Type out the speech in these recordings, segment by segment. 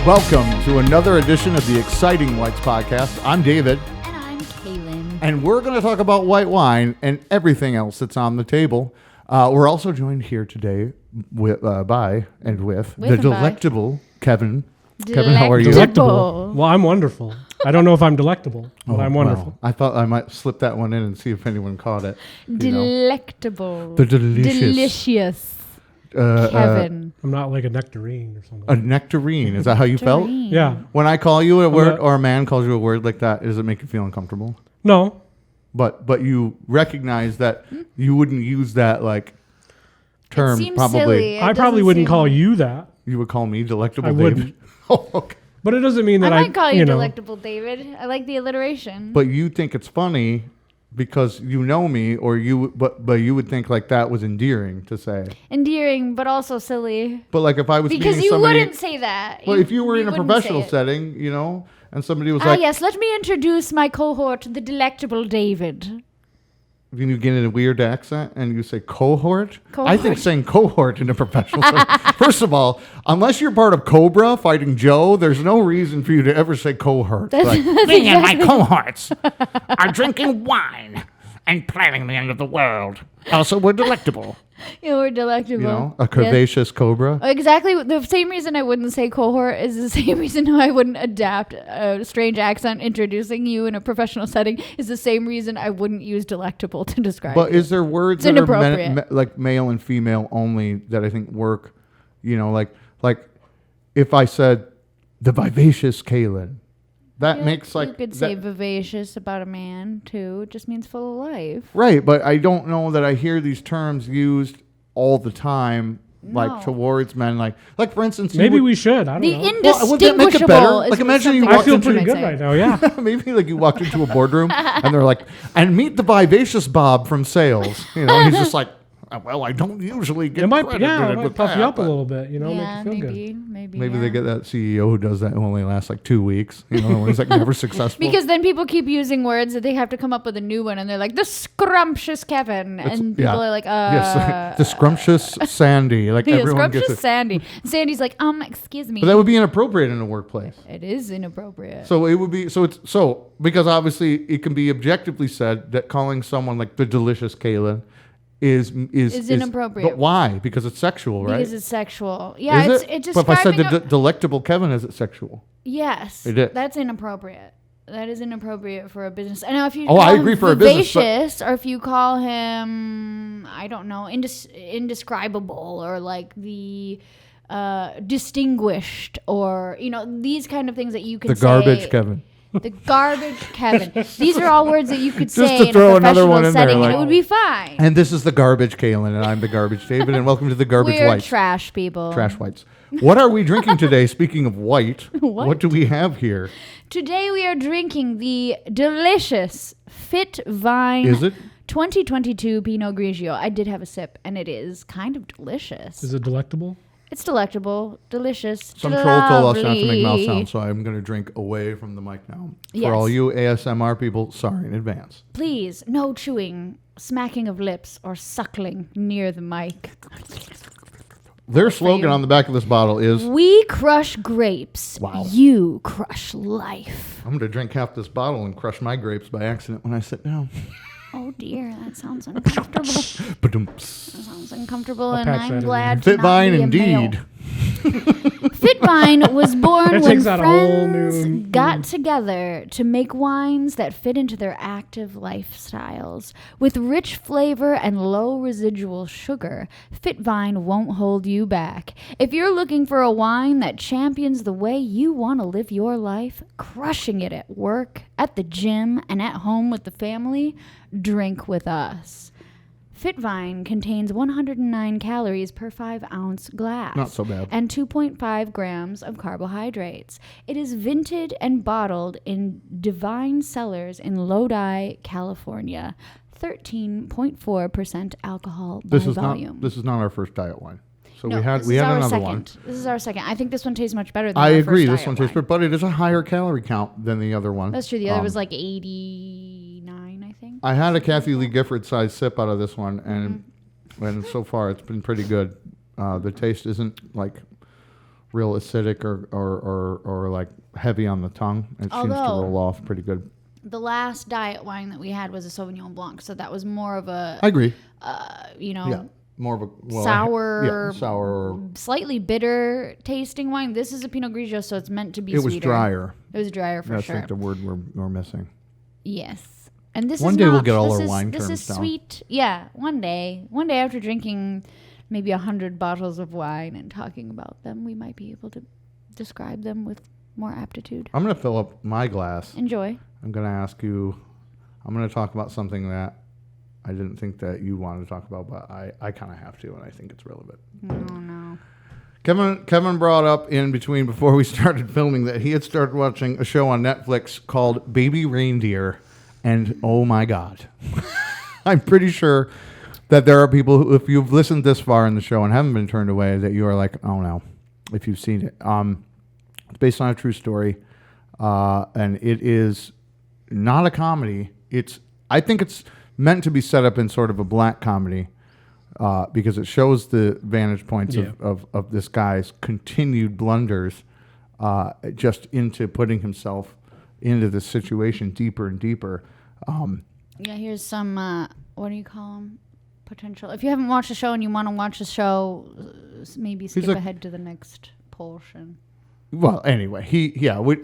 Welcome to another edition of the Exciting Whites Podcast. I'm David. And I'm Kaylin. And we're going to talk about white wine and everything else that's on the table. We're also joined here today with the delectable Kevin. Kevin, how are you? Delectable. Well, I'm wonderful. I don't know if I'm delectable, but I'm wonderful. Well, I thought I might slip that one in and see if anyone caught it. Delectable. The delicious. Delicious. Kevin. I'm not like a nectarine or something. A nectarine. Is that how you felt? Yeah. When I call you a word or a man calls you a word like that, does it make you feel uncomfortable? No. But you recognize that you wouldn't use that like term. It seems probably. silly. I probably wouldn't call you that. You would call me delectable I David. wouldn't. Oh, okay. But it doesn't mean that I might call you know. Delectable David. I like the alliteration. But you think it's funny because you know me, or but you would think like that was endearing to say. Endearing, but also silly. But like if I was because meeting you somebody, wouldn't say that. Well, if you were in a wouldn't professional say it. setting, you know, and somebody was like, yes, let me introduce my cohort, the Delectable David. Then you get in a weird accent and you say cohort. Cohort. I think saying cohort in a professional setting. First of all, unless you're part of Cobra fighting Joe, there's no reason for you to ever say cohort. Me and my cohorts are drinking wine and planning the end of the world. Also, we're delectable. Yeah, we're delectable. You know, a curvaceous cobra. Exactly. The same reason I wouldn't say cohort is the same reason I wouldn't adapt a strange accent introducing you in a professional setting is the same reason I wouldn't use delectable to describe But you. is there words It's that are inappropriate. like male and female only that I think work? You know, like if I said the vivacious Kaylin, that makes like... You could say vivacious about a man, too. It just means full of life. Right, but I don't know that I hear these terms used all the time, like towards men. Like for instance, Maybe we should. I don't know. Wouldn't that make it better? Like imagine you I walked feel into... pretty good right now, yeah. Maybe like you walked into a boardroom and they're like, and meet the vivacious Bob from sales. You know, and he's just like, well, I don't usually get It might credited puff that, you up a but- little bit, you know, Yeah, make you feel good. Maybe they get that CEO who does that who only lasts like 2 weeks. You know, he's like never successful. Because then people keep using words that they have to come up with a new one, and they're like the scrumptious Kevin, and people are like, yes, the scrumptious Sandy. Like yeah, everyone gets scrumptious it. Sandy. Sandy's like, excuse me. But that would be inappropriate in a workplace. It is inappropriate. So it would be because obviously it can be objectively said that calling someone like the delicious Kaylin is inappropriate. But why? Because it's sexual, right? Because it's sexual. Yeah, Is it's But if I said describing the delectable Kevin, is it sexual? yes, It is. that's inappropriate. That is inappropriate for a business. I know if you Oh, call I him agree for a business, but- vivacious, or if you call him, I don't know, indescribable, or like the distinguished, or these kind of things that you can The say. garbage Kevin. The garbage Kevin. These are all words that you could Just say to in throw a another professional one in there, setting, like- and it would be fine. And this is the garbage Kaylin, and I'm the garbage David, and welcome to the garbage We're whites. trash people. Trash whites. What are we drinking today? Speaking of white, what do we have here? Today we are drinking the delicious Fitvine Is it? 2022 Pinot Grigio. I did have a sip, and it is kind of delicious. Is it delectable? It's delectable, delicious, Some troll told us not to make lovely. mouth sounds, so I'm going to drink away from the mic now. Yes. For all you ASMR people, sorry in advance. Please, no chewing, smacking of lips, or suckling near the mic. Their slogan you. on the back of this bottle is, We crush grapes. Wow. You crush life. I'm going to drink half this bottle and crush my grapes by accident when I sit down. Oh dear, that sounds uncomfortable. Ba-dum-ps. That sounds uncomfortable, I'll and patch that I'm in glad to not Fitvine be a indeed. male. Fitvine was born That when takes that whole friends new- got together to make wines that fit into their active lifestyles. With rich flavor and low residual sugar, Fitvine won't hold you back. If you're looking for a wine that champions the way you want to live your life, crushing it at work, at the gym, and at home with the family, drink with us. Fitvine contains 109 calories per 5-ounce glass. Not so bad. And 2.5 grams of carbohydrates. It is vinted and bottled in Divine Cellars in Lodi, California. 13.4% alcohol by volume. This is not our first diet wine. So No, we had this is our another second. one. This is our second. I think this one tastes much better than I our agree. first This one diet tastes better, but it is a higher calorie count than the other one. That's true. The other was like 89, I think. I had a Kathy Lee Gifford sized sip out of this one, and so far it's been pretty good. The taste isn't like real acidic or like heavy on the tongue. It seems to roll off pretty good. The last diet wine that we had was a Sauvignon Blanc, so that was more of a, I agree. More of a sour, sour, slightly bitter tasting wine. This is a Pinot Grigio, so it's meant to be sweeter. It was drier for That's sure. I think the word we're missing. Yes. And this one is day not, we'll get all this our is, wine This terms is down. sweet. Yeah, one day after drinking maybe 100 bottles of wine and talking about them, we might be able to describe them with more aptitude. I'm going to fill up my glass. Enjoy. I'm going to ask you, I'm going to talk about something that I didn't think that you wanted to talk about, but I kind of have to, and I think it's relevant. Oh, no. Kevin brought up in between before we started filming that he had started watching a show on Netflix called Baby Reindeer, and oh my God. I'm pretty sure that there are people who, if you've listened this far in the show and haven't been turned away, that you are like, oh no, if you've seen it. It's based on a true story, and it is not a comedy. I think it's meant to be set up in sort of a black comedy, because it shows the vantage points of this guy's continued blunders, just into putting himself into this situation deeper and deeper. Here's some, what do you call them? Potential. If you haven't watched the show and you want to watch the show, maybe skip ahead to the next portion. Well, anyway,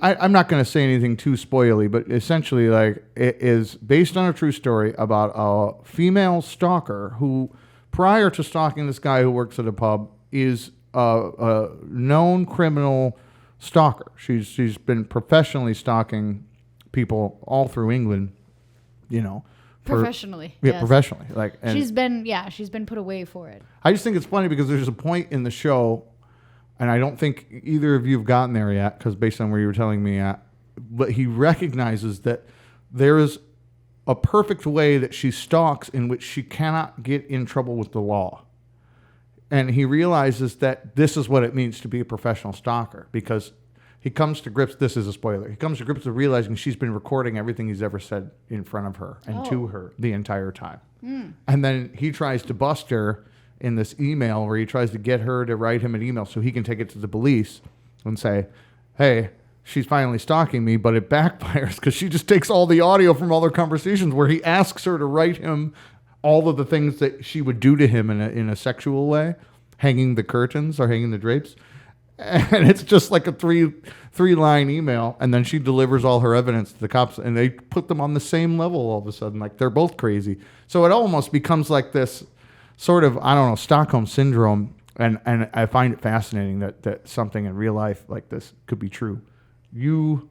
I'm not going to say anything too spoily, but essentially, like, it is based on a true story about a female stalker who, prior to stalking this guy who works at a pub, is a known criminal stalker. She's been professionally stalking people all through England, Professionally. Yeah, yes. professionally. Like, and she's been put away for it. I just think it's funny because there's a point in the show, and I don't think either of you have gotten there yet, because based on where you were telling me at, but he recognizes that there is a perfect way that she stalks in which she cannot get in trouble with the law. And he realizes that this is what it means to be a professional stalker, because he comes to grips, this is a spoiler, he comes to grips with realizing she's been recording everything he's ever said in front of her and to her the entire time. And then he tries to bust her in this email where he tries to get her to write him an email so he can take it to the police and say, hey, she's finally stalking me, but it backfires because she just takes all the audio from all their conversations where he asks her to write him all of the things that she would do to him in a sexual way, hanging the curtains or hanging the drapes. And it's just like a three-line email, and then she delivers all her evidence to the cops, and they put them on the same level all of a sudden. Like, they're both crazy. So it almost becomes like this sort of, I don't know, Stockholm syndrome, and I find it fascinating that something in real life like this could be true. You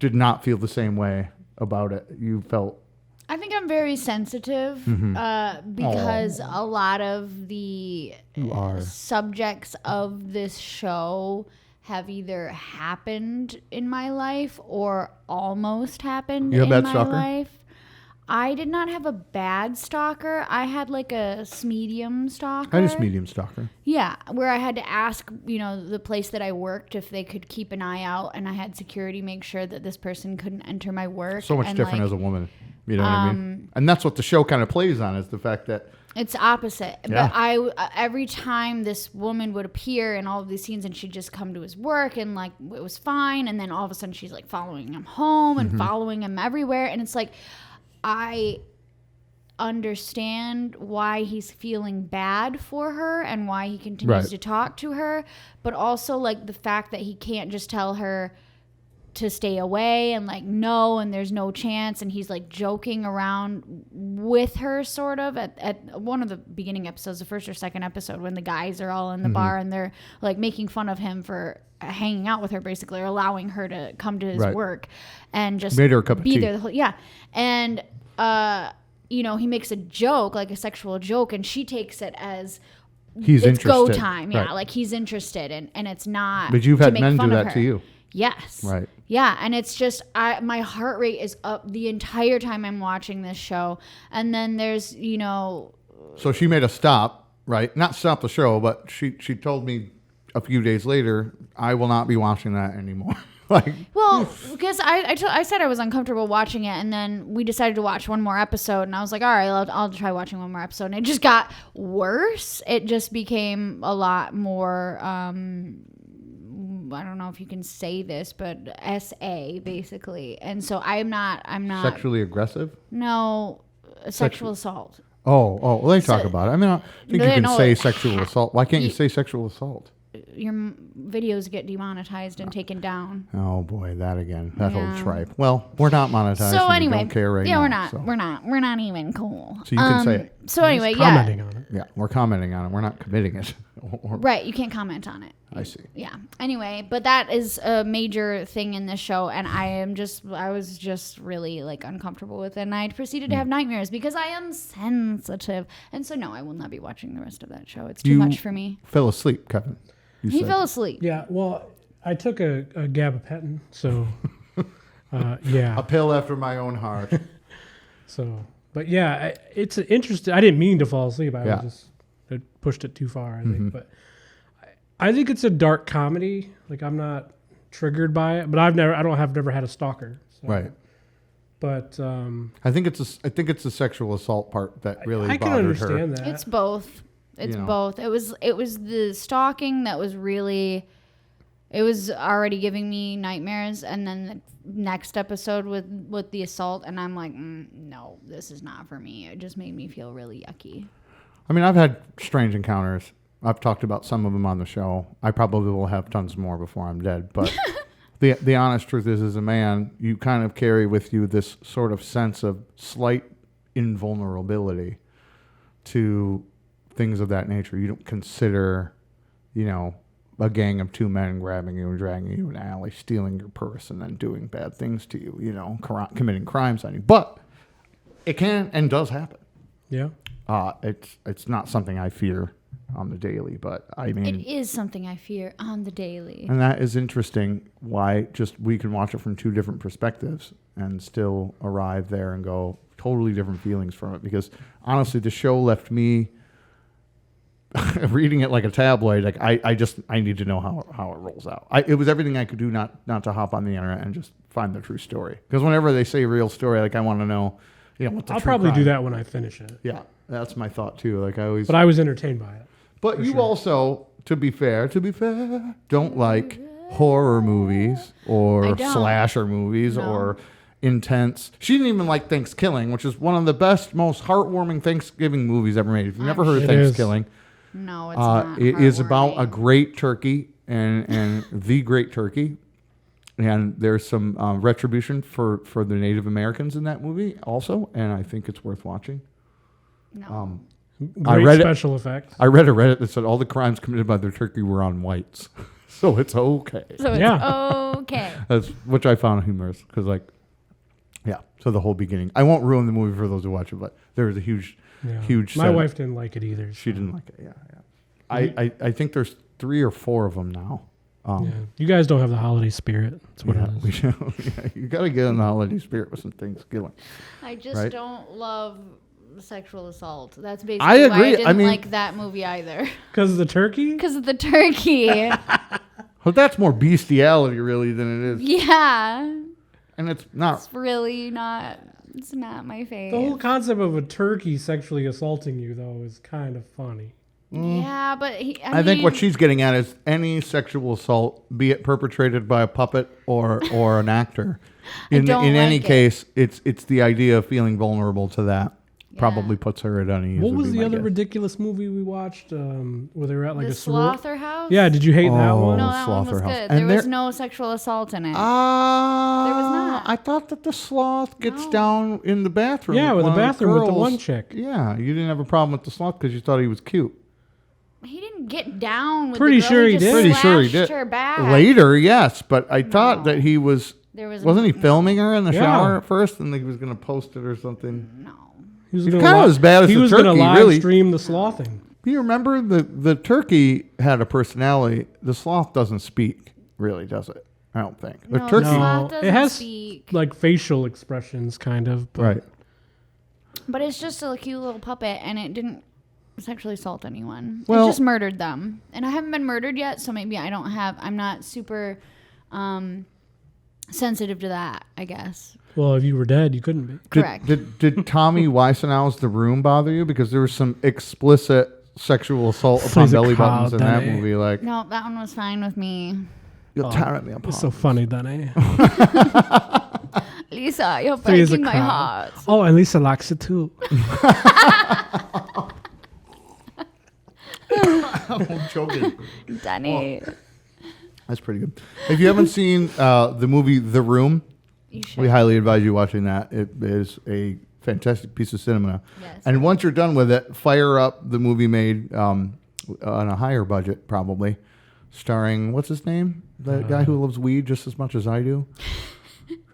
did not feel the same way about it. You felt... I think I'm very sensitive because a lot of the subjects of this show have either happened in my life or almost happened in my life. I did not have a bad stalker. I had like a medium stalker. I just medium stalker. Yeah, where I had to ask, the place that I worked if they could keep an eye out, and I had security make sure that this person couldn't enter my work. So much different as a woman. You know what I mean? And that's what the show kind of plays on, is the fact that... It's opposite. Yeah. But every time this woman would appear in all of these scenes and she'd just come to his work and like it was fine, and then all of a sudden she's like following him home and following him everywhere, and it's like, I understand why he's feeling bad for her and why he continues to talk to her, but also like the fact that he can't just tell her to stay away and like no, and there's no chance, and he's like joking around with her sort of at one of the beginning episodes, the first or second episode, when the guys are all in the bar and they're like making fun of him for hanging out with her, basically, or allowing her to come to his work and just made her a cup of tea. there the whole and he makes a joke, like a sexual joke, and she takes it as he's it's interested. go time, right. Like he's interested, and it's not. But you've had men do that to you. Yes. Right. Yeah, and it's just my heart rate is up the entire time I'm watching this show, and then there's So she made a stop right? Not stop the show, but she told me a few days later, I will not be watching that anymore. Like, Well, because I said I was uncomfortable watching it, and then we decided to watch one more episode, and I was like, all right, I'll try watching one more episode, and it just got worse. It just became a lot more, I don't know if you can say this, but SA, basically. And so I'm not. sexually aggressive? No, sexual assault. Oh, well, they talk about it. I mean, I think you can no, say sexual assault. Why can't you say sexual assault? Your videos get demonetized and taken down. Oh boy, that again. That Yeah. old tripe. Well, we're not monetized. So and anyway, we don't care right yeah, now. we're not. So, We're not even cool. So you can say it. So anyway, Commenting on it. Yeah, we're commenting on it. We're not committing it. Right, you can't comment on it. I see. Yeah. Anyway, but that is a major thing in this show, and I was just really like uncomfortable with it, and I proceeded to have nightmares because I am sensitive, and so no, I will not be watching the rest of that show. It's too You much for me. Fell asleep, Kevin. You He said. fell asleep. Yeah, well, I took a gabapentin, so yeah. A pill after my own heart. So, but yeah, it's interesting. I didn't mean to fall asleep. I pushed it too far, I think. But I think it's a dark comedy. Like, I'm not triggered by it, but I've never had a stalker. So. Right. But I think it's the sexual assault part that really I can bothered understand her. that. It's both. It's You know. both. It was the stalking that was really. It was already giving me nightmares, and then the next episode with the assault, and I'm like, no, this is not for me. It just made me feel really yucky. I mean, I've had strange encounters. I've talked about some of them on the show. I probably will have tons more before I'm dead. But the honest truth is, as a man, you kind of carry with you this sort of sense of slight invulnerability to things of that nature. You don't consider, a gang of two men grabbing you and dragging you in an alley, stealing your purse, and then doing bad things to you, committing crimes on you. But it can and does happen. Yeah. It's not something I fear on the daily, but I mean, It is something I fear on the daily. and that is interesting. Why just we can watch it from two different perspectives and still arrive there and go totally different feelings from it. Because honestly, the show left me reading it like a tabloid. Like I need to know how it rolls out. It was everything I could do not to hop on the internet and just find the true story. Because whenever they say real story, like I want to know, what the I'll true probably crime. do that when I finish it. Yeah, that's my thought too. Like I always. But I was entertained by it. But you also, to be fair, don't like horror movies I or don't. slasher movies No. or intense. She didn't even like Thanksgiving, which is one of the best, most heartwarming Thanksgiving movies ever made. If you've never heard of It is. Thanksgiving, No, it's not. it is about a heartwarming. great turkey and the great turkey. And there's some retribution for the Native Americans in that movie also, and I think it's worth watching. No. Great read it- special effects. I read a Reddit that said all the crimes committed by the turkey were on whites, so it's okay. So it's Yeah. okay. That's which I found humorous because, so the whole beginning. I won't ruin the movie for those who watch it, but there was a huge My set. wife didn't like it either. She didn't like it. Yeah. I think there's 3 or 4 of them now. Yeah. You guys don't have the holiday spirit. That's what it is. You got to get in the holiday spirit with some Thanksgiving. I just Right? don't love sexual assault. That's basically I why agree. I didn't I mean- like that movie either. Because of the turkey? Because of the turkey. Well, that's more bestiality really than it is, Yeah. and it's not. It's really not. It's not my fave. The whole concept of a turkey sexually assaulting you, though, is kind of funny. Yeah, but I think what she's getting at is any sexual assault, be it perpetrated by a puppet or an actor. In don't any like it. case, it's the idea of feeling vulnerable to that probably puts her at unease. What would was be the my other guess. ridiculous movie we watched where they were at like the a sorority? Slaughter House? Yeah, did you hate that Oh. one? No, that one was Slaughter House. good. And There was there- no sexual assault in it. There was not. I thought that the sloth gets No. down in the bathroom. Yeah, with the one of bathroom with the girls. one chick. Yeah, you didn't have a problem with the sloth because you thought he was cute. He didn't get down with Pretty the girl. sure he just did. Pretty sure he slashed did. her back. Later, yes, but I thought No. that he was. There was Wasn't he filming her in the Yeah. shower at first, and he was going to post it or something? No. He was It's gonna kinda as bad as he the was gonna turkey, live really. stream the slothing. Do you remember the turkey had a personality? The sloth doesn't speak, really, does it? I don't think. The No, turkey, the sloth No, it doesn't has speak. like facial expressions, kind of. But right? But it's just a cute little puppet, and it didn't. sexually assault anyone. Well- I just murdered them. And I haven't been murdered yet, so maybe I'm not super sensitive to that, I guess. Well, if you were dead, you couldn't be. Correct. Did Tommy Wiseau's The Room bother you? Because there was some explicit sexual assault upon He's a belly cow, buttons in that Danny. movie. Like, No, that one was fine with me. you're tearing me apart. It's so funny, Danny. Lisa, you're He's a breaking my cow. heart. Oh, and Lisa likes it too. I'm joking. Danny. That's pretty good. If you haven't seen the movie The Room, You should. we highly advise you watching that. It is a fantastic piece of cinema. Yes. And once you're done with it, fire up the movie made on a higher budget, probably, starring, what's his name? The guy who loves weed just as much as I do.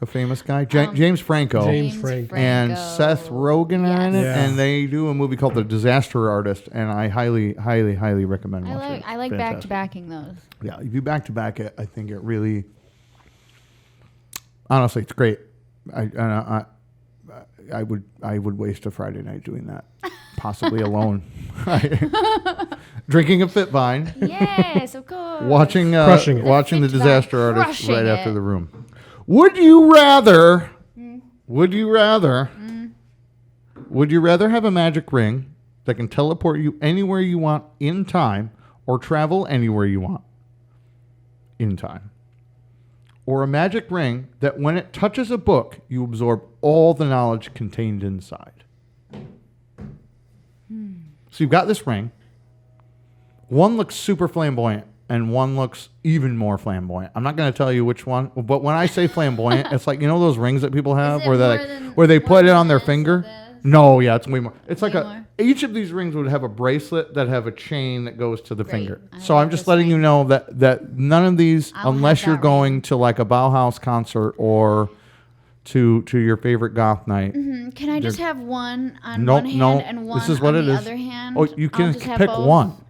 A famous guy. James Franco. James Franco. And Seth Rogen are in it. Yes. And they do a movie called The Disaster Artist. And I highly, highly, highly recommend watching it. I like Fantastic. back-to-backing those. Yeah, if you back-to-back it, I think it really... Honestly, it's great. I would waste a Friday night doing that, possibly alone. Drinking a Fitvine, Yes, of course. watching Crushing it. watching The Fitvine, Disaster Artist crushing right after it. The Room. Would you rather? Would you rather? Would you rather have a magic ring that can teleport you anywhere you want in time, or travel anywhere you want in time? Or a magic ring that when it touches a book, you absorb all the knowledge contained inside. So you've got this ring. One looks super flamboyant, and one looks even more flamboyant. I'm not going to tell you which one, but when I say flamboyant, it's like, you know those rings that people have it where more they than where they put it one on their this or finger? this? No, yeah, it's way more. It's like Way more. each of these rings would have a bracelet that have a chain that goes to the Great. finger. I So like I'm just this letting ring. you know that none of these, I'll have unless you're that going to like a Bauhaus concert or to your favorite goth night. Can I just have one on No, one hand no, and one this is what on it the is. other hand? Oh, you I'll can just have pick both? one.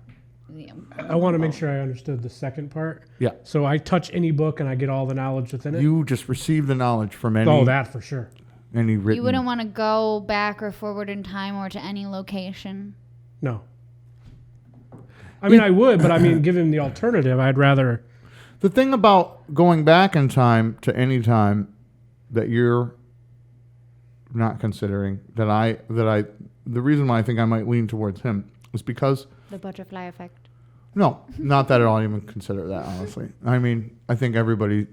Yeah. I want to make sure I understood the second part. Yeah. So I touch any book and I get all the knowledge within it. You just receive the knowledge from any That for sure. any written. You wouldn't want to go back or forward in time or to any location. No. I mean, I would, but I mean, given the alternative, I'd rather. The thing about going back in time to any time that you're not considering, the reason why I think I might lean towards him is because The butterfly effect. no, not that at all. Even consider that, honestly. I mean, I think everybody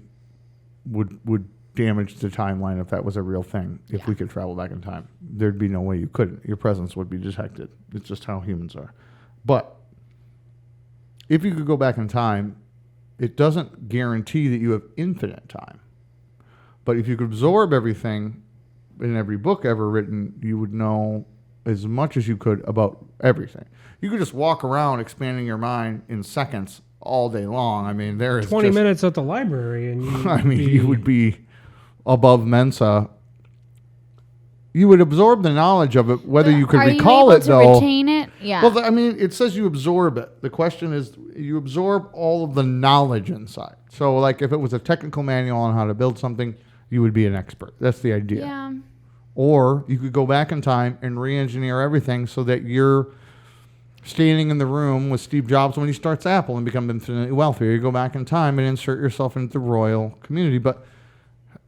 would damage the timeline if that was a real thing. If we could travel back in time, there'd be no way you couldn't. Your presence would be detected. It's just how humans are. But if you could go back in time, it doesn't guarantee that you have infinite time. But if you could absorb everything in every book ever written, you would know as much as you could about everything. You could just walk around expanding your mind in seconds all day long. I mean, there is 20 just, minutes at the library and you I mean, you would be above Mensa. You would absorb the knowledge of it, whether you could Are recall you it, able to though. retain it? Yeah. Well, I mean, it says you absorb it. The question is, you absorb all of the knowledge inside. So, like, if it was a technical manual on how to build something, you would be an expert. That's the idea. yeah. Or you could go back in time and re-engineer everything so that you're standing in the room with Steve Jobs when he starts Apple and become infinitely wealthy. Or you go back in time and insert yourself into the royal community. But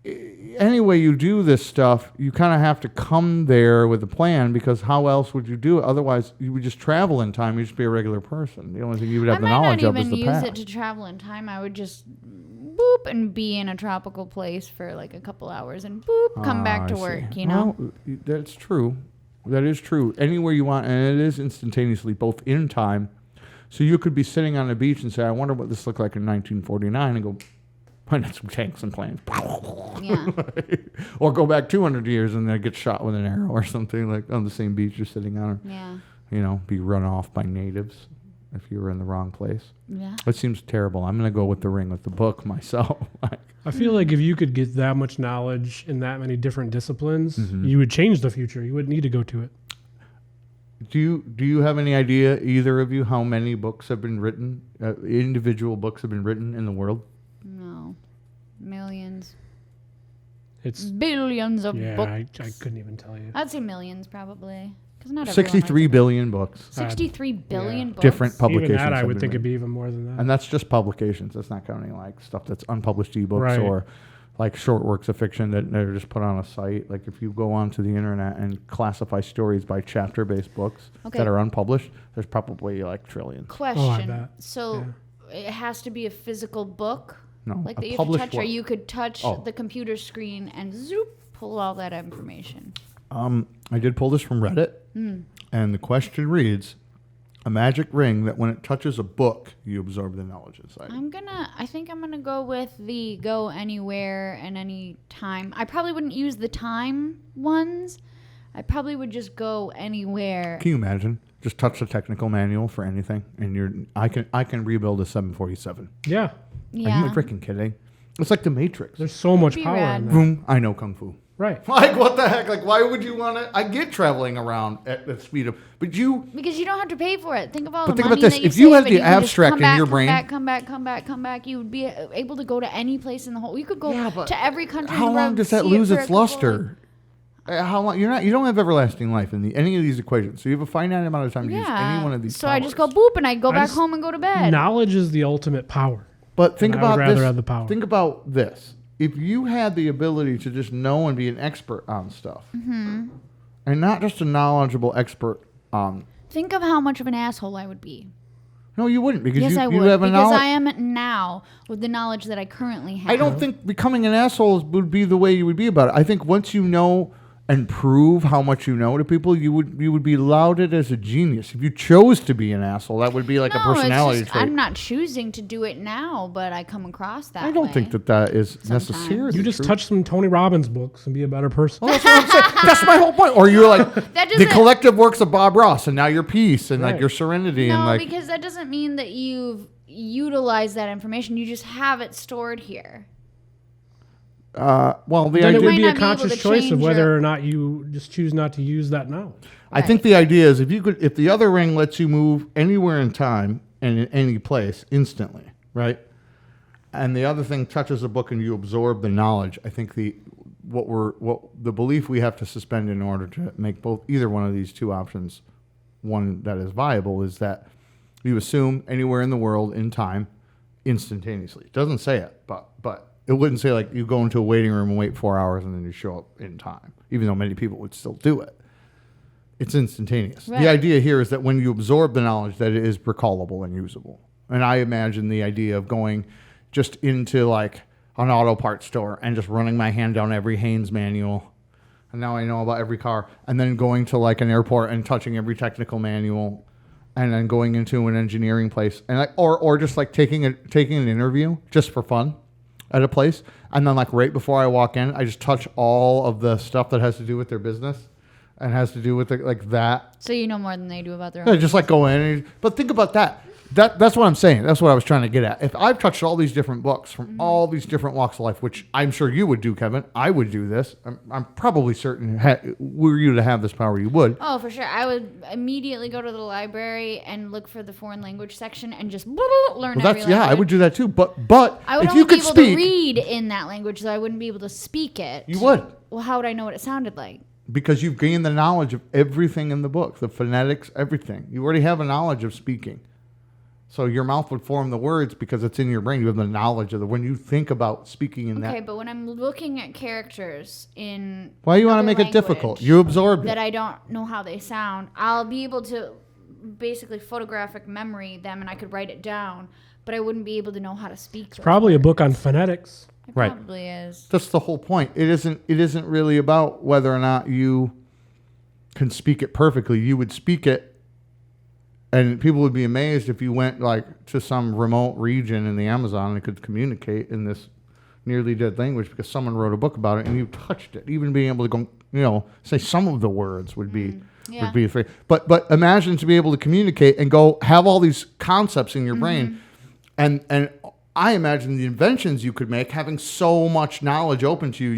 any way you do this stuff, you kind of have to come there with a plan, because how else would you do it? Otherwise, you would just travel in time. You'd just be a regular person. The only thing you would have the knowledge of is the use past. it to travel in time. I would just boop and be in a tropical place for like a couple hours and boop, come back to I see. work, you know? Well, that's true. That is true. Anywhere you want, and it is instantaneously, both in time. So you could be sitting on the beach and say, I wonder what this looked like in 1949, and go, find out some tanks and planes. Yeah. Or go back 200 years and then get shot with an arrow or something, like on the same beach you're sitting on. Or, Yeah. you know, be run off by natives if you were in the wrong place. Yeah. It seems terrible. I'm going to go with the ring with the book myself. I feel like if you could get that much knowledge in that many different disciplines, Mm-hmm. you would change the future. You wouldn't need to go to it. Do you have any idea, either of you, how many books have been written, individual books have been written in the world? No. Millions. It's Billions of yeah, books. I couldn't even tell you. I'd say millions probably. 'Cause not everyone 63 writes a book. billion books. 63 billion books. Different publications. Even that, I have would been think it'd written. be even more than that. And that's just publications. That's not counting like stuff that's unpublished ebooks Right. or like short works of fiction that are just put on a site. Like if you go onto the internet and classify stories by chapter-based books Okay. that are unpublished, there's probably like trillions. Question. bet. So it has to be a physical book? No, Like a that you have to published touch, or work. you could touch Oh. the computer screen and zoop, pull all that information. I did pull this from Reddit, and the question reads, a magic ring that when it touches a book, you absorb the knowledge inside. I think I'm gonna go with the go anywhere and any time. I probably wouldn't use the time ones. I probably would just go anywhere. Can you imagine? Just touch the technical manual for anything, and I can rebuild a 747. Yeah. Yeah. Are you freaking kidding? It's like the Matrix. There's so much Be power rad. in that. Boom, I know kung fu. Right. Like what the heck? Like why would you want to? I get traveling around at the speed of, but you. Because you don't have to pay for it. Think of all But the think money about this. that you If you save had and the can just abstract come in back, your come brain- back, come back, you would be able to go to any place in the whole. You could go Yeah, but to every country. How in the long world, does that see it lose for a its couple of- luster? How long? You don't have everlasting life in any of these equations. So you have a finite amount of time to use any one of these. So I just go powers. boop and I go back just- home and go to bed. Knowledge is the ultimate power. But think And I would about rather this. have the power. Think about this. If you had the ability to just know and be an expert on stuff, Mm-hmm. and not just a knowledgeable expert on. Think of how much of an asshole I would be. No, you wouldn't because Yes, you, I you would. have a Because knowledge. I am now with the knowledge that I currently have. I don't think becoming an asshole would be the way you would be about it. I think once you know and prove how much you know to people, you would be lauded as a genius. If you chose to be an asshole, that would be like a personality it's just, trait. I'm not choosing to do it now, but I come across that I don't way. think that is Sometimes. necessarily You just true. touch some Tony Robbins books and be a better person. Well, that's what I'm saying. That's my whole point. Or you're like That the doesn't- collective works of Bob Ross, and now your peace and like Right. your serenity and No, like. because that doesn't mean that you've utilized that information. You just have it stored here. Well, the Then it idea. would might be not a be conscious able to choice of change whether your- or not you just choose not to use that knowledge. I think the idea is if the other ring lets you move anywhere in time and in any place instantly, right? And the other thing touches a book and you absorb the knowledge. I think the belief we have to suspend in order to make either one of these two options one that is viable is that you assume anywhere in the world in time instantaneously. It doesn't say it, but it wouldn't say like you go into a waiting room and wait 4 hours and then you show up in time, even though many people would still do it. It's instantaneous. Right. The idea here is that when you absorb the knowledge, that it is recallable and usable. And I imagine the idea of going just into like an auto parts store and just running my hand down every Haynes manual, and now I know about every car, and then going to like an airport and touching every technical manual, and then going into an engineering place, and or just like taking an interview just for fun at a place, and then like right before I walk in, I just touch all of the stuff that has to do with their business and has to do with like that. So you know more than they do about their Yeah, own. just like go in. But think about that. That's what I'm saying. That's what I was trying to get at. If I've touched all these different books from all these different walks of life, which I'm sure you would do, Kevin, I would do this. I'm probably certain were you to have this power, you would. Oh, for sure. I would immediately go to the library and look for the foreign language section and just learn Well, every that's language. I would do that too. But I would if only you could be able speak, to read in that language, so I wouldn't be able to speak it. you would. Well, how would I know what it sounded like? Because you've gained the knowledge of everything in the book, the phonetics, everything. You already have a knowledge of speaking. So your mouth would form the words because it's in your brain. You have the knowledge of when you think about speaking in Okay, that. but when I'm looking at characters in Why you want to another make it difficult? language You absorbed that it. I don't know how they sound, I'll be able to basically photographic memory them and I could write it down, but I wouldn't be able to know how to speak. It's Probably a book on phonetics. It Right. probably is. That's the whole point. It isn't really about whether or not you can speak it perfectly. You would speak it, and people would be amazed if you went like to some remote region in the Amazon and could communicate in this nearly dead language because someone wrote a book about it and you touched it. Even being able to go, say some of the words would be Yeah. would be free. But imagine to be able to communicate and go have all these concepts in your brain, and I imagine the inventions you could make having so much knowledge open to you.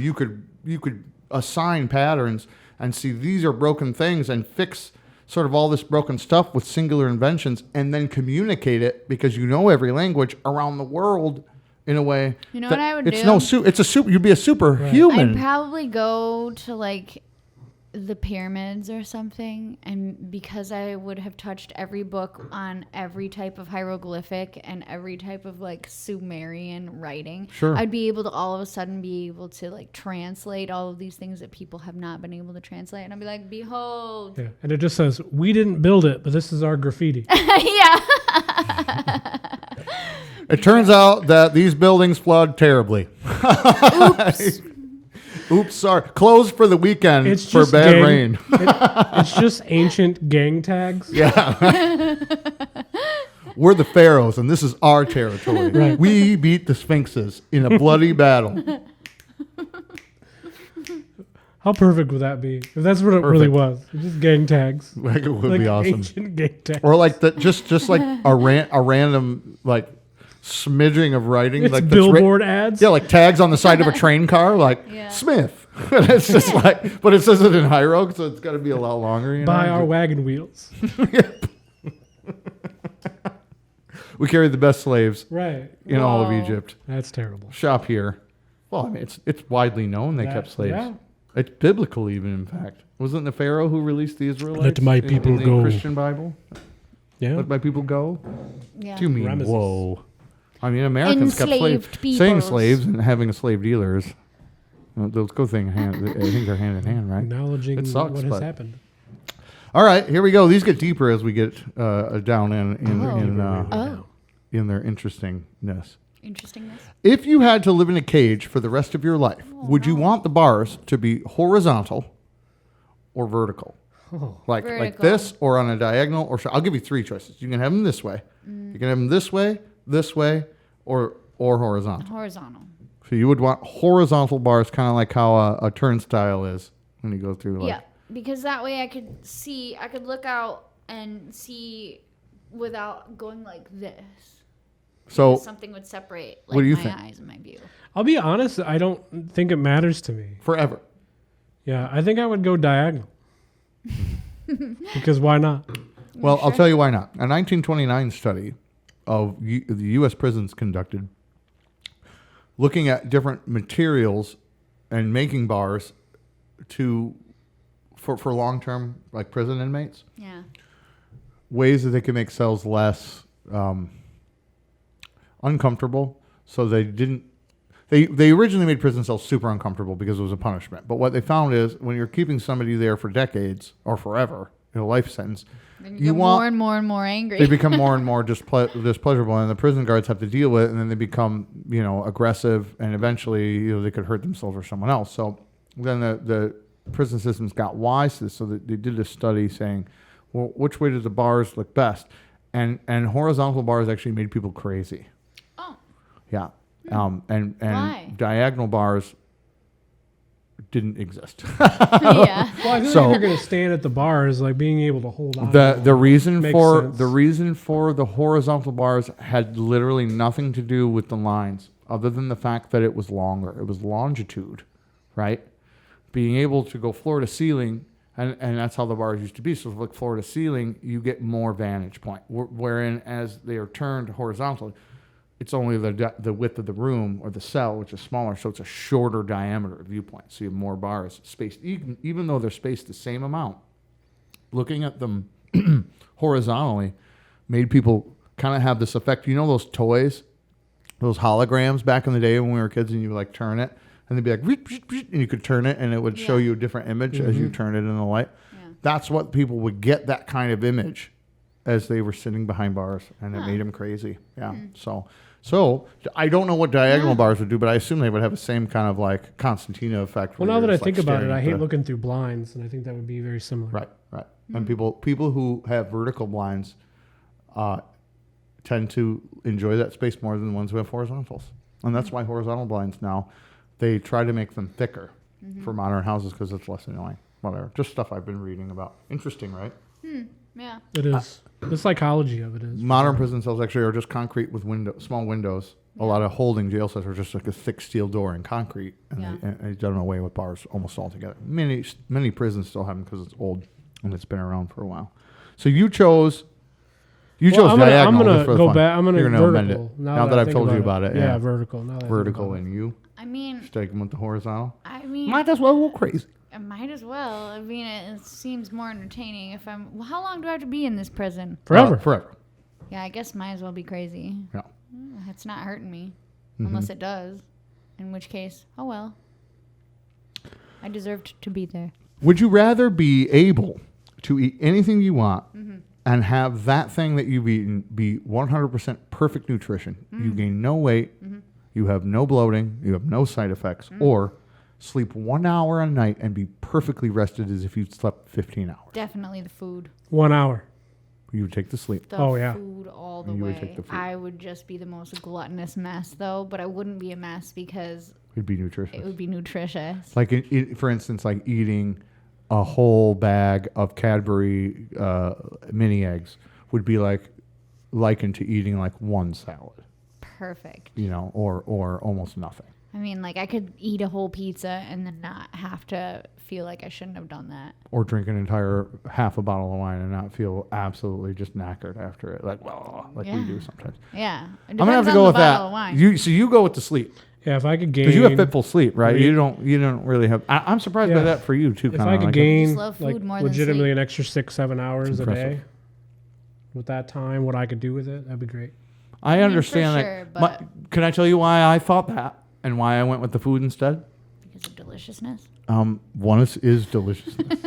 You could assign patterns and see these are broken things and fix sort of all this broken stuff with singular inventions and then communicate it because you know every language around the world in a way. You know that what I would it's do? No it's a super. You'd be a superhuman. I'd probably go to like the pyramids or something, and because I would have touched every book on every type of hieroglyphic and every type of like Sumerian writing, Sure. I'd be able to all of a sudden be able to like translate all of these things that people have not been able to translate, and I'd be like, behold. Yeah, and it just says, we didn't build it, but this is our graffiti. Yeah. It turns out that these buildings flood terribly. Oops, sorry. Closed for the weekend It's for just bad gang- rain. It's just ancient gang tags. Yeah. We're the pharaohs, and this is our territory. Right. We beat the sphinxes in a bloody battle. How perfect would that be? If that's what it really was. It's just gang tags. Like, it would Like be awesome. ancient gang tags. Or like just like a random like smidging of writing, It's like that's billboard ads. Yeah, like tags on the side of a train car, like Yeah. Smith. And it's just like, but it says it in hieroglyph, so it's got to be a lot longer. You Buy know? our wagon wheels. We carry the best slaves Right. in all of Wow. Egypt. That's terrible. Shop here. Well, I mean, it's widely known they kept slaves. Yeah. It's biblical, even in fact. Wasn't the Pharaoh who released the Israelites? Let my people in the go. Christian Bible. Yeah. Let my people go. Yeah. Do you mean Ramesses. whoa? I mean, Americans kept slaves. Enslaved Saying peoples. slaves and having a slave dealer is those go thing hand. I think they're hand in hand, right? Acknowledging It sucks, what has but- happened. All right, here we go. These get deeper as we get down Oh. in their interestingness. Interestingness. If you had to live in a cage for the rest of your life, would you want the bars to be horizontal or vertical? Oh. Like Vertical. this, or on a diagonal, or I'll give you three choices. You can have them this way. You can have them this way, or horizontal. Horizontal. So you would want horizontal bars, kind of like how a turnstile is when you go through. Like, Yeah, because that way I could look out and see without going like this. So Because something would separate like what do you my think? eyes and my view. I'll be honest, I don't think it matters to me. forever. Yeah, I think I would go diagonal. Because why not? Well, I'll tell you why not. A 1929 study of the U.S. prisons conducted, looking at different materials and making bars for long-term like prison inmates, Yeah. ways that they can make cells less uncomfortable. So they didn't. They originally made prison cells super uncomfortable because it was a punishment. But what they found is when you're keeping somebody there for decades or forever in a life sentence, Then you get want more and more and more angry. they become more and more displeasurable, and the prison guards have to deal with it, and then they become, aggressive, and eventually, they could hurt themselves or someone else. So then the prison systems got wise to this, so that they did a study saying, well, which way do the bars look best? And horizontal bars actually made people crazy. Oh. Yeah. And Why? diagonal bars didn't exist. Yeah. Well, I feel So- like if you're going to stand at the bars, like being able to hold on. The reason Makes for sense. the horizontal bars had literally nothing to do with the lines, other than the fact that it was longer. It was longitude, right? Being able to go floor to ceiling, and that's how the bars used to be. So like floor to ceiling, you get more vantage point. Wherein as they are turned horizontally, it's only the width of the room or the cell, which is smaller, so it's a shorter diameter viewpoint. So you have more bars spaced, even though they're spaced the same amount. Looking at them horizontally made people kind of have this effect. You know those toys, those holograms back in the day when we were kids, and you would like turn it, and they'd be like, and you could turn it, and it would show Yeah. you a different image as you turn it in the light. Yeah. That's what people would get, that kind of image as they were sitting behind bars, and it made them crazy. Yeah. So I don't know what diagonal bars would do, but I assume they would have the same kind of like Constantina effect. Well, where now that you're I just, like, think about staring it, I at hate the- looking through blinds, and I think that would be very similar. Right. And people who have vertical blinds tend to enjoy that space more than the ones who have horizontals. And that's why horizontal blinds now, they try to make them thicker for modern houses because it's less annoying. Whatever. Just stuff I've been reading about. Interesting, right? Yeah. It is. The psychology of it is. Modern prison cells actually are just concrete with small windows. A lot of holding jail cells are just like a thick steel door in concrete, and Yeah. they've done away with bars almost altogether. Many prisons still have them because it's old and it's been around for a while. So you chose I'm diagonal. gonna just for the go fun. back. I'm gonna You're vertical. amend it now that I I've think told you about it. Yeah, vertical. Now that I think vertical, about it. and you I mean, take them with the horizontal. I mean, Might as well go crazy. I might as well. I mean, it seems more entertaining if I'm. Well, how long do I have to be in this prison? Forever. Forever. Yeah, I guess might as well be crazy. Yeah. It's not hurting me, unless it does. In which case, oh well. I deserved to be there. Would you rather be able to eat anything you want and have that thing that you've eaten be 100% perfect nutrition? You gain no weight, you have no bloating, you have no side effects, or sleep 1 hour a night and be perfectly rested as if you'd slept 15 hours? Definitely the food. 1 hour. You would take the sleep. The Oh, yeah. food all the You would way. take the food. I would just be the most gluttonous mess, though, but I wouldn't be a mess because It'd be nutritious. it would be nutritious. Like, for instance, like eating a whole bag of Cadbury mini eggs would be like likened to eating like one salad, Perfect. you know, or almost nothing. I mean, like, I could eat a whole pizza and then not have to feel like I shouldn't have done that. Or drink an entire half a bottle of wine and not feel absolutely just knackered after it, like we do sometimes. Yeah. I'm gonna have to go with that. You go with the sleep Yeah, if I could gain. because you have fitful sleep, right? Right. You don't really have. I'm surprised by Yeah. that for you too. If Kinda I could like gain just love food like more than legitimately sleep. an extra 6-7 hours a impressive. day, with that time, what I could do with it, that'd be great. I mean, understand for that. sure, but but- can I tell you why I thought that and why I went with the food instead? Because of deliciousness. One is deliciousness,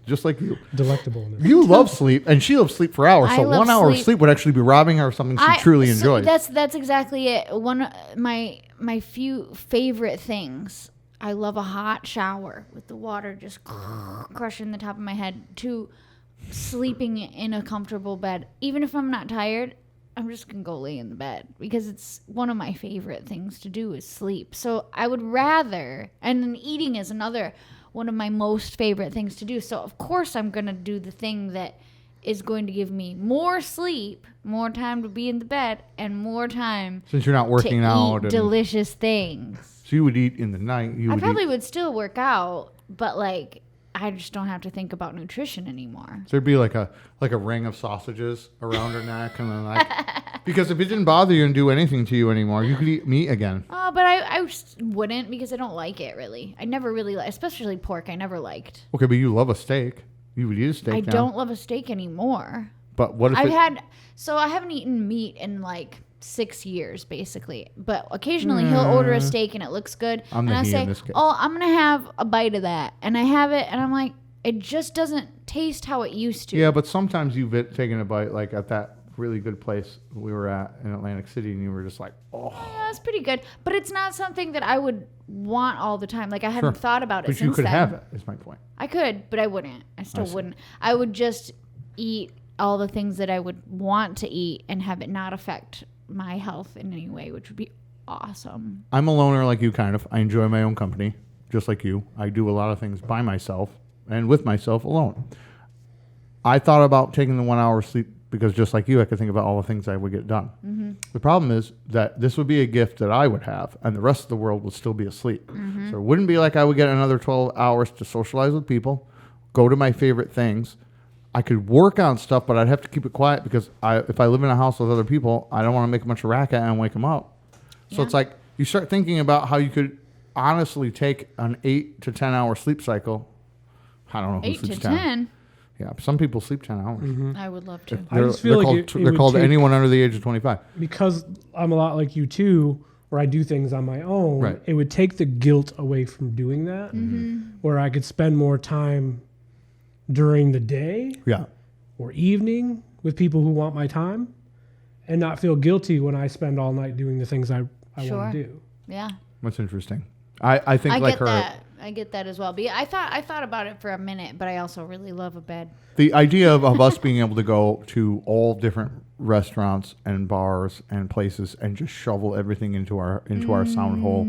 just like you. Delectableness. You love sleep, and she loves sleep for hours. I So love 1 hour of sleep. sleep would actually be robbing her of something she truly so enjoys. That's exactly it. One of my few favorite things. I love a hot shower with the water just crushing the top of my head. To sleeping in a comfortable bed, even if I'm not tired. I'm just gonna go lay in the bed because it's one of my favorite things to do is sleep. So I would rather, and then eating is another one of my most favorite things to do. So of course I'm gonna do the thing that is going to give me more sleep, more time to be in the bed, and more time Since you're not to working out, eat and delicious things. so you would eat in the night. You I would probably eat, would still work out, but like I just don't have to think about nutrition anymore. there'd be like a ring of sausages around her neck, and then like because if it didn't bother you and do anything to you anymore, you could eat meat again. Oh, but I just wouldn't because I don't like it really. I never really like, especially pork. I never liked. Okay, but you love a steak. You would eat a steak. I now. don't love a steak anymore. But what if I it, haven't eaten meat in like 6 years basically. But occasionally he'll order a steak and it looks good, I'm and the I he say, in this case. "Oh, I'm gonna have a bite of that," and I have it, and I'm like, it just doesn't taste how it used to. Yeah, but sometimes you've taken a bite, like at that really good place we were at in Atlantic City, and you were just like, oh. Yeah, that's pretty good, but it's not something that I would want all the time. Like I haven't Sure. thought about it But since you could then. have it, is my point. I could, but I wouldn't. I still see. wouldn't. I would just eat all the things that I would want to eat and have it not affect my health in any way, which would be awesome. I'm a loner like you, kind of. I enjoy my own company, just like you. I do a lot of things by myself and with myself alone. I thought about taking the 1 hour sleep because just like you, I could think about all the things I would get done. Mm-hmm. The problem is that this would be a gift that I would have, and the rest of the world would still be asleep. Mm-hmm. So it wouldn't be like I would get another 12 hours to socialize with people, go to my favorite things. I could work on stuff, but I'd have to keep it quiet because if I live in a house with other people, I don't want to make a bunch of racket and wake them up. So Yeah. it's like you start thinking about how you could honestly take an 8 to 10 hour sleep cycle. I don't know who 8 to sleeps 10. Yeah, some people sleep 10 hours. I would love to. I just feel they're like called, it they're would called take- anyone under the age of 25. Because I'm a lot like you too, where I do things on my own. Right. It would take the guilt away from doing that, where I could spend more time during the day Yeah. or evening with people who want my time, and not feel guilty when I spend all night doing the things I Sure. want to do. Yeah. That's interesting. I think I like get her, that. I get that as well. But yeah, I thought about it for a minute, but I also really love a bed. the idea of us being able to go to all different restaurants and bars and places and just shovel everything into our sound hole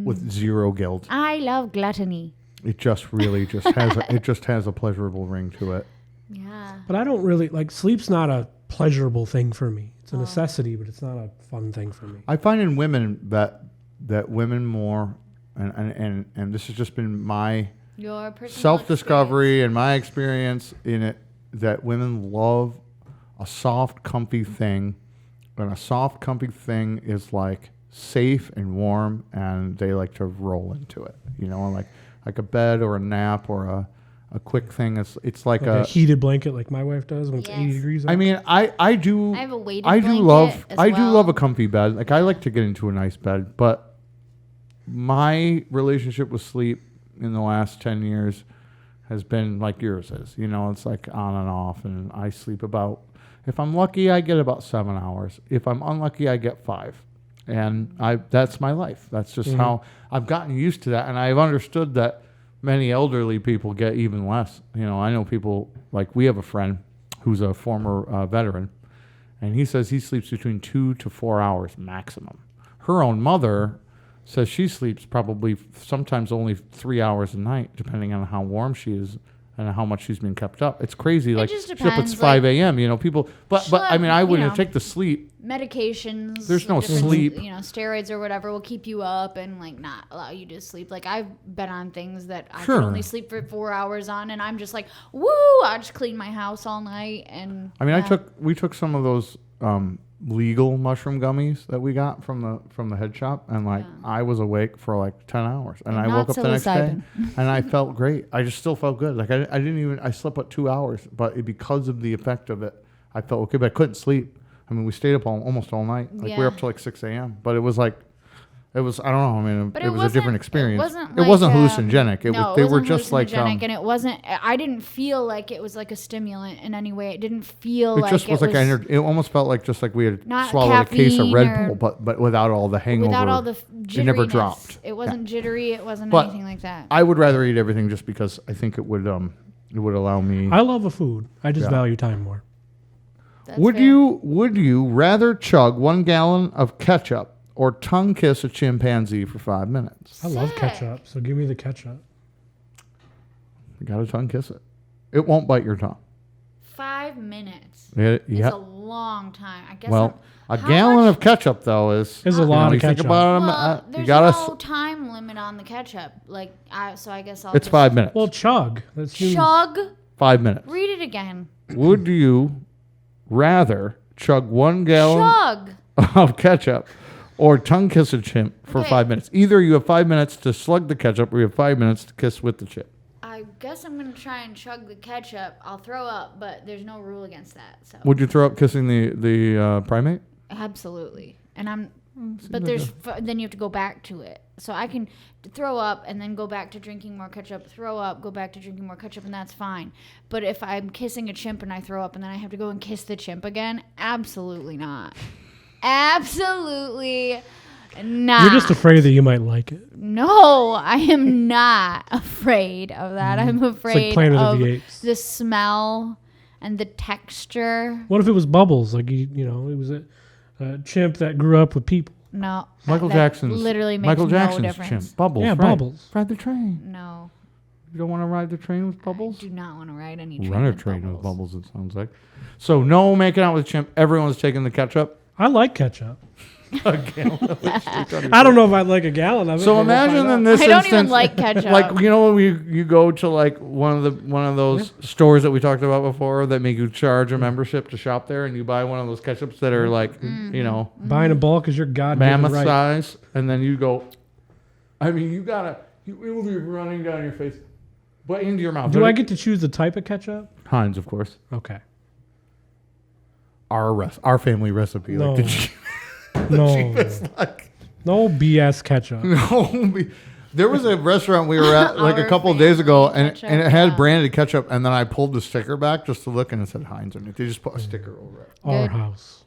with zero guilt. I love gluttony. It just really just has a pleasurable ring to it. Yeah. But I don't really like sleep's not a pleasurable thing for me. It's a necessity, but it's not a fun thing for me. I find in women that women more and this has just been my Your personal self-discovery and my experience in it, that women love a soft, comfy thing, and a soft, comfy thing is like safe and warm, and they like to roll into it, you know. And like like a bed or a nap or a quick thing. It's like a heated blanket like my wife does when it's Yes. 80 degrees out. I mean, I do. I have a weighted I do blanket love. as I do well. love a comfy bed. Like I like to get into a nice bed, but my relationship with sleep in the last 10 years has been like yours is. You know, it's like on and off, and I sleep about. If I'm lucky, I get about 7 hours. If I'm unlucky, I get 5. And that's my life. That's just how I've gotten used to that, and I've understood that many elderly people get even less. You know, I know people like we have a friend who's a former veteran, and he says he sleeps between 2 to 4 hours maximum. Her own mother says she sleeps probably sometimes only 3 hours a night, depending on how warm she is and how much she's been kept up. It's crazy. Like just she's up at depends, 5 a.m. You know, people. But I mean, I you wouldn't know, take the sleep. Medications. There's no different, sleep. You know, steroids or whatever will keep you up and like not allow you to sleep. Like I've been on things that I Sure. can only sleep for 4 hours on, and I'm just like, woo! I just clean my house all night, and I mean, we took some of those legal mushroom gummies that we got from the head shop, and like I was awake for like 10 hours, and I woke up the next day, and I felt great. I just still felt good. Like I didn't even. I slept at 2 hours, but because of the effect of it, I felt okay. But I couldn't sleep. I mean, we stayed up almost all night. Like we were up till like 6 a.m. But it was like. It was, I don't know, I mean, But it was a different experience. It wasn't hallucinogenic. No, they it were wasn't just like, hallucinogenic, and it wasn't, I didn't feel like it was like a stimulant in any way. It didn't feel like just was like it almost felt like just like we had swallowed a case of caffeine Red Bull, but without all the hangover. without all the jitteriness. It never dropped. It wasn't jittery. It wasn't But anything like that. I would rather eat everything just because I think it would allow me. I love a food. I just Yeah. value time more. That's Would fair. you rather chug 1 gallon of ketchup or tongue kiss a chimpanzee for 5 minutes? I love Sick. ketchup, so give me the ketchup. You gotta tongue kiss it. It won't bite your tongue. 5 minutes. Yeah. It's a long time. I guess. Well, a how gallon much- of ketchup though is There's a lot of you think ketchup. about it, Well, you there's gotta. no time limit on the ketchup. Like, so I guess I'll. It's just 5 minutes. Well, chug. That seems, Chug. 5 minutes. Read it again. Would you rather chug 1 gallon Chug. of ketchup or tongue kiss a chimp for Okay. 5 minutes? Either you have 5 minutes to slug the ketchup or you have 5 minutes to kiss with the chip. I guess I'm gonna try and chug the ketchup. I'll throw up, but there's no rule against that. So Would you throw up kissing the primate? absolutely. And I'm. But then you have to go back to it. So I can throw up and then go back to drinking more ketchup, throw up, go back to drinking more ketchup, and that's fine. But if I'm kissing a chimp and I throw up and then I have to go and kiss the chimp again, absolutely not. Absolutely not. You're just afraid that you might like it. No, I am not afraid of that. I'm afraid Planet of of the Apes. the smell and the texture. What if it was Bubbles? Like, it was a chimp that grew up with people. No. Michael that Jackson's literally makes Michael no Jackson's difference. chimp. Bubbles. Yeah, right. Bubbles. Ride the train. No. You don't want to ride the train with Bubbles? I do not want to ride any train. Run a with train bubbles. with Bubbles, it sounds like. So no making out with chimp. Everyone's taking the ketchup. I like ketchup. Again. I don't know if I'd like a gallon of it. So but we'll imagine find in out. this I don't instance, even like ketchup. like you know when you go to like one of those stores that we talked about before that make you charge a membership to shop there, and you buy one of those ketchups that are like Mm-hmm. you know Buying in bulk is your goddamn mammoth right. size, and then you go. I mean, it will be running down your face, but into your mouth. Do I get to choose the type of ketchup? Heinz, of course. Okay. Our family recipe. No. Like the cheap, No. like No BS ketchup. no. There was a restaurant we were at like a Our couple of days ago, family and ketchup, it had yeah. branded ketchup, and then I pulled the sticker back just to look, and it said Heinz on it. They just put a sticker over it. Our Good. house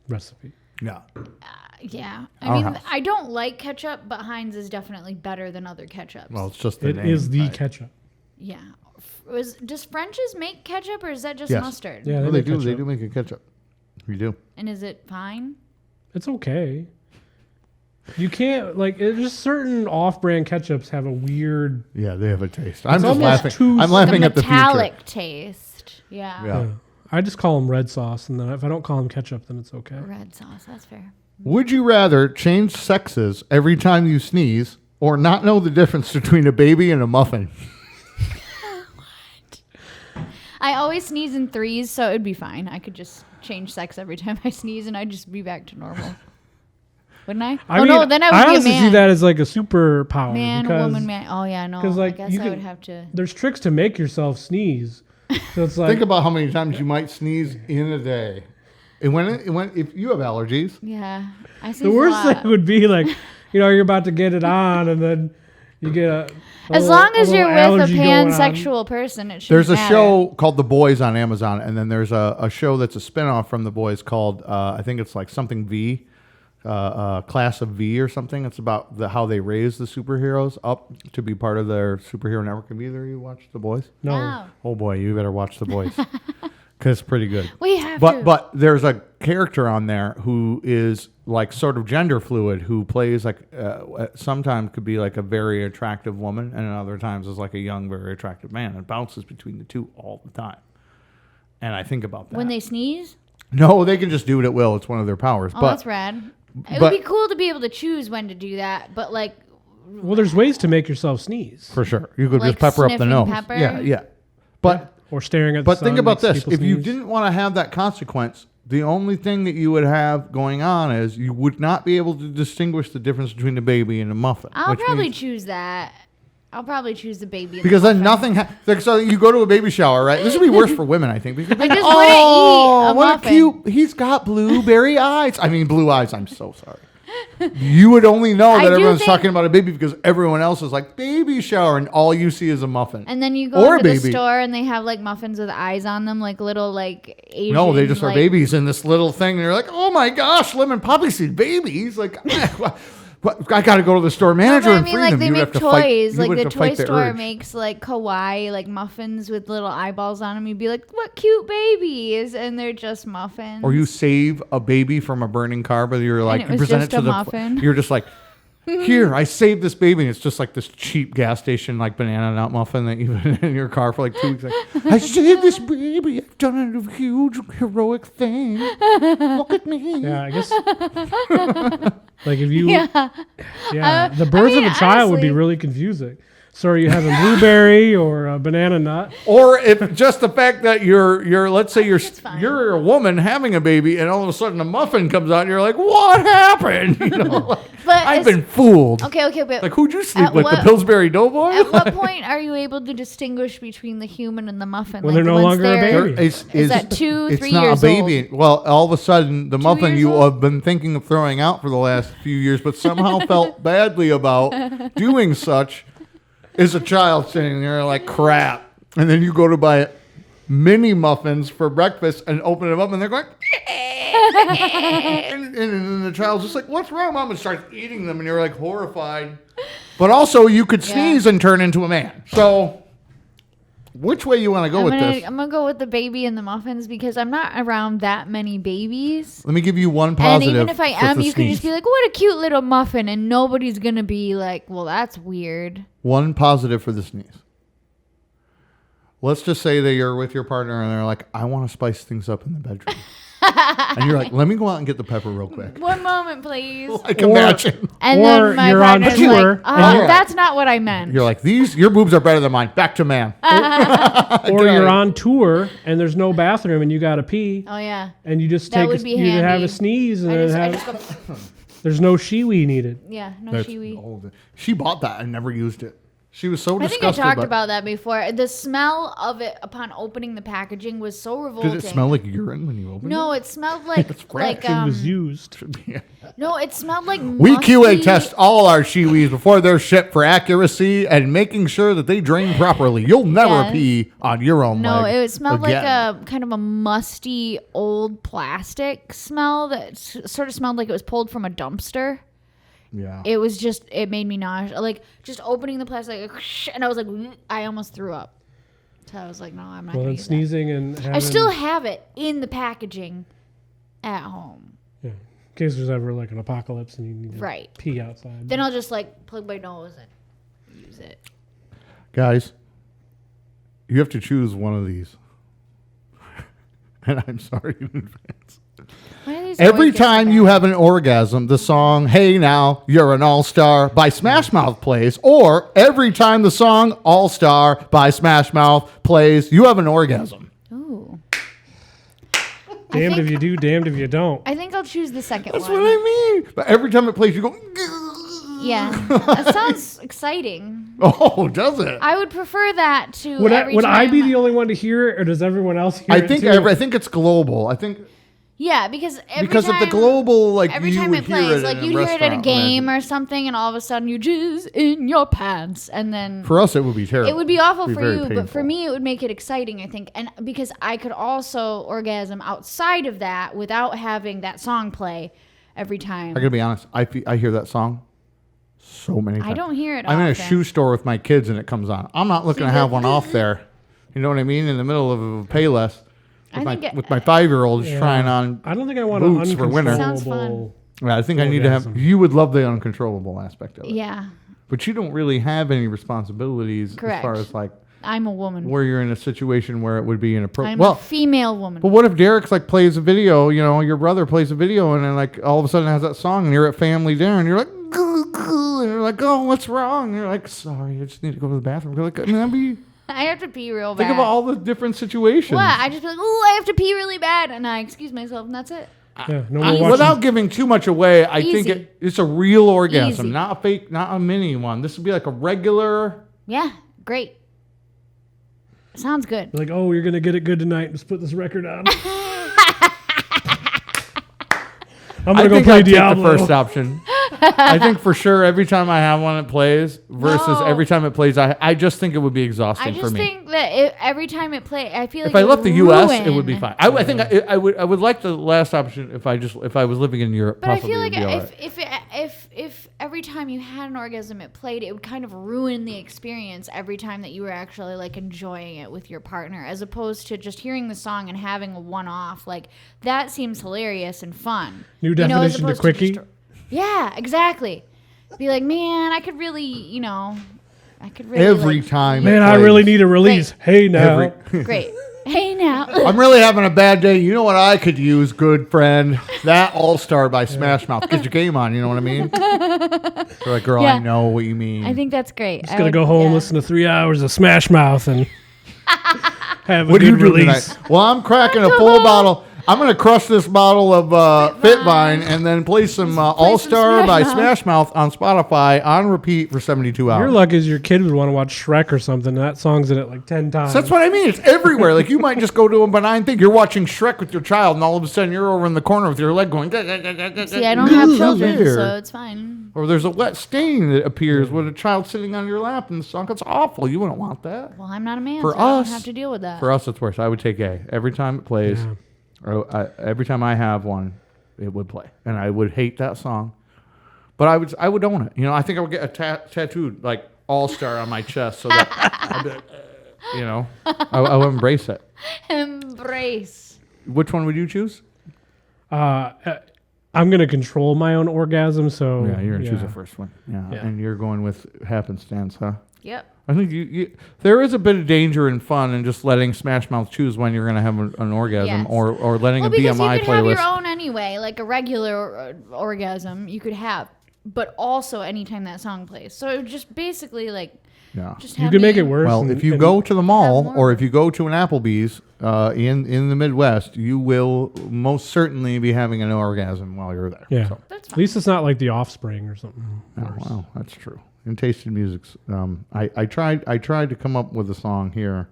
recipe. Yeah. Yeah. Our I mean, house. I don't like ketchup, but Heinz is definitely better than other ketchups. Well, it's just the It name. is the right? ketchup. yeah. Does French's make ketchup or is that just Yes. mustard? Yeah, No, they they make do. They ketchup. do make a ketchup. We do. And is it fine? It's okay. You can't there's just certain off-brand ketchups have a weird. Yeah, they have a taste. I'm just almost laughing. too- I'm like laughing the at the future. metallic taste. Yeah. Yeah. I just call them red sauce, and then if I don't call them ketchup, then it's okay. Red sauce. That's fair. Would you rather change sexes every time you sneeze, or not know the difference between a baby and a muffin? I always sneeze in threes, so it'd be fine. I could just change sex every time I sneeze, and I'd just be back to normal. Wouldn't I? I mean, then I I would be a honestly man. see that as like a superpower. Man, because, woman, man. Oh yeah, no. 'cause, like, I guess you I can- would have to. There's tricks to make yourself sneeze. So it's like Think about how many times you might sneeze in a day. And when if you have allergies, Yeah, I see. the worst thing would be like, you're about to get it on, and then you get a. As long as you're with a allergy going on. pansexual person, it should. there's a show called The Boys on Amazon, and then there's a show that's a spinoff from The Boys called I think it's like something V, Class of V or something. It's about how they raise the superheroes up to be part of their superhero network. Have either of you watched The Boys? No. Wow. Oh boy, you better watch The Boys because it's pretty good. We have to. But there's a character on there who is like sort of gender fluid, who plays like sometimes could be like a very attractive woman, and other times is like a young, very attractive man, and bounces between the two all the time. And I think about that. When they sneeze. No, they can just do it at will. It's one of their powers. Oh, but that's rad. It but- would be cool to be able to choose when to do that, but like. Well, there's ways to make yourself sneeze. for sure, you could Like just pepper up the sniffing nose. pepper? Yeah. But Or staring at the But sun think about makes this. people If you sneeze. didn't want to have that consequence, the only thing that you would have going on is you would not be able to distinguish the difference between a baby and a muffin. I'll which probably means- choose that. I'll probably choose the baby. and because the then muffin. nothing. Like, so you go to a baby shower, right? This would be worse for women, I think. Because I just oh, wouldn't eat a what muffin. a cute! He's got blueberry eyes. I mean, blue eyes. I'm so sorry. You would only know I that do everyone's think- talking about a baby because everyone else is like baby shower, and all you see is a muffin. And then you go Or a into the baby. store and they have like muffins with eyes on them, like little like Asian. No, they just are like, babies in this little thing. And you're like, oh my gosh, lemon poppy seed babies. Like, I got to go to the store No, manager but I and mean, free like them. they You would make have to fight- toys. you Like would the have to toy fight the store urge. makes like kawaii like muffins with little eyeballs on them. You'd be like, what cute babies, and they're just muffins. Or you save a baby from a burning car, but you're like, it you was present it just to a the. muffin. You're just like, here, I saved this baby, and it's just like this cheap gas station like banana nut muffin that you've been in your car for like 2 weeks. Like, I saved this baby. I've done a huge heroic thing. Look at me. Yeah, I guess. Like if you. Yeah. Yeah, the I birth mean, of a child would be honestly- really confusing. So are you having blueberry or a banana nut? Or if just the fact that you're let's say it's fine. you're a woman having a baby, and all of a sudden a muffin comes out, and you're like, what happened? You know, like, But I've it's- been fooled. Okay, but Like, who'd you sleep At with? The what- Pillsbury Doughboy? at what point are you able to distinguish between the human and the muffin? When like they're no once longer a they're- baby. Is that 2, it's 3 not years a baby. Well, all of a sudden, the muffin years you old? have been thinking of throwing out for the last few years, but somehow felt badly about doing such, is a child sitting there like crap. And then you go to buy mini muffins for breakfast and open them up, and they're going, and the child's just like, what's wrong, Mom? And starts eating them, and you're like horrified. But also, you could Yeah. sneeze and turn into a man. So, which way you want to go with this? I'm gonna go with the baby and the muffins because I'm not around that many babies. Let me give you one And positive. even if I for am, the you can just sneeze. be like, "What a cute little muffin," and nobody's gonna be like, "Well, that's weird." One positive for the sneeze. Let's just say that you're with your partner and they're like, I want to spice things up in the bedroom. And you're like, let me go out and get the pepper real quick. One moment, please. Like, Or- imagine. And Or then my you're on partner's tour like, and you're- that's not what I meant. You're like, your boobs are better than mine. Back to man. Or you're on tour and there's no bathroom and you got to pee Oh yeah. and you just That take would be you have handy. a sneeze and I then just have, go, there's no shiwi needed. yeah, no That's shiwi. old. She bought that and never used it. She was so I think disgusted. I talked by- about that before. The smell of it upon opening the packaging was so revolting. Did it smell like urine when you opened No, it smelled like It's fresh. like It was used. it? no, it smelled like We musty. QA test all our shiwis before they're shipped for accuracy and making sure that they drain properly. You'll never Yes. pee on your own No, leg it smelled again. like a kind of a musty old plastic smell that sort of smelled like it was pulled from a dumpster. Yeah. It was just, it made me nauseous. Like just opening the plastic, like, and I was like, I almost threw up. So I was like, no, I'm not Well, gonna then use that. sneezing and having, I still have it in the packaging at home. yeah, in case there's ever like an apocalypse and you need to Right. pee outside. Then I'll just like plug my nose and use it. Guys, you have to choose one of these. And I'm sorry in advance. Why do these Every always get so time you bad? have an orgasm, the song Hey Now, You're an All-Star by Smash Mouth plays, or every time the song All-Star by Smash Mouth plays, you have an orgasm. Ooh. Damned if you do, damned if you don't. I think I'll choose the second That's one. what I mean. But every time it plays, you go. Yeah, that sounds exciting. Oh, does it? I would prefer that to Would every I time. be the only one to hear it, or does everyone else hear I it think too? I think it's global. I think Yeah, because every because time, of the global, like every you time would it plays, hear it like in you a hear it at a restaurant, game imagine. or something, and all of a sudden you jizz in your pants, and then For us, it would be terrible. it would be awful It'd for very you, but for painful. me, it would make it exciting, I think, and because I could also orgasm outside of that without having that song play every time. I gotta be honest. I hear that song so many times. I don't hear it I'm in a often. shoe store with my kids and it comes on. I'm not looking to have one off there. You know what I mean? In the middle of a Payless I with, think my, it- with my 5-year-old Yeah. trying on. I don't think I want boots an for winter. Sounds fun. uncontrollable. Yeah, I think I need to have. Orgasm. You would love the uncontrollable aspect of it. Yeah, But you don't really have any responsibilities Correct. as far as like I'm a woman. where you're in a situation where it would be inappropriate. I'm Well, a female woman. but what if Derek's like plays a video, you know, your brother plays a video and then like all of a sudden has that song and you're at family dinner and you're like, "Goo, goo," and you're like, oh, what's wrong? And you're like, sorry, I just need to go to the bathroom. You're like, I mean, that'd be, I have to pee real bad. think about all the different situations. What? I just be like, oh, I have to pee really bad, and I excuse myself, and that's it. Yeah, no more watching. Without giving too much away, I think Easy. it's a real orgasm, Easy. not a fake, not a mini one. This would be like a regular. Yeah, great. Sounds good. Like, oh, you're gonna get it good tonight. Just put this record on. I'm I gonna go think play I'd take the Diablo. first option. I think for sure every time I have one, it plays versus No. every time it plays. I just think it would be I exhausting for just me. think that every time it plays, I feel like If I it left would the U.S., it would be ruin- fine. I think I would like the last option if I was living in Europe. But I possibly feel it like would be all right. if every time you had an orgasm it played, it would kind of ruin the experience every time that you were actually like enjoying it with your partner, as opposed to just hearing the song and having a one-off. Like that seems hilarious and fun. New You know, as definition to opposed quickie. just- yeah, exactly. Be like, man, I could really, you know, I could really Every like, time. Man, it I plays. really need a release. Hey now. great. Hey now. I'm really having a bad day. You know what I could use, good friend? That All Star by Smash Mouth. Get your game on. You know what I mean? You're like, girl, Yeah. I know what you mean. I think that's great. Just gonna go home, yeah. listen to 3 hours of Smash Mouth, and have a What are good you doing release. tonight? Well, I'm cracking a full bottle. I'm going to crush this bottle of Fitvine and then play some All Star Smash by Mouth. Smash Mouth on Spotify on repeat for 72 hours. Your luck is your kid would want to watch Shrek or something. That song's in it like 10 times. So that's what I mean. It's everywhere. Like you might just go to a benign thing. You're watching Shrek with your child, and all of a sudden you're over in the corner with your leg going. See, I don't have children, Weird. so it's fine. Or there's a wet stain that appears with a child sitting on your lap in the song. It's awful. You wouldn't want that. Well, I'm not a man, For so I us- don't have to deal with that. For us, it's worse. I would take A every time it plays. Yeah. Or every time I have one, it would play, and I would hate that song. But I would own it. You know, I think I would get a tattooed like All Star on my chest, so that I'd be like, you know, I would embrace it. Embrace. Which one would you choose? I'm gonna control my own orgasm, so Yeah, you're gonna choose the first one. Yeah, Yeah. and you're going with happenstance, huh? Yep. I think you there is a bit of danger and fun in just letting Smash Mouth choose when you're going to have an orgasm Yes. or letting Well, a because BMI you could have playlist. your own anyway, like a regular orgasm you could have, but also anytime that song plays. So it would just basically like Yeah. just You have can make me- it worse. Well, and- if you and- go to the mall more. or if you go to an Applebee's in the Midwest, you will most certainly be having an orgasm while you're there. yeah, So, That's at fine. least it's not like The Offspring or something. oh, worse. wow, that's true. And tasted music's. I tried to come up with a song here.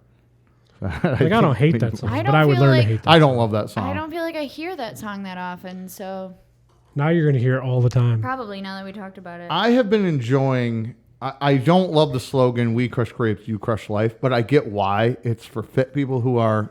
Like I don't hate that song, I but don't I would feel learn like- to hate that. I don't love that song. I don't feel like I hear that song that often, so Now you're gonna hear it all the time. probably now that we talked about it. I have been enjoying. I don't love the slogan "We crush grapes, you crush life," but I get why. It's for fit people who are.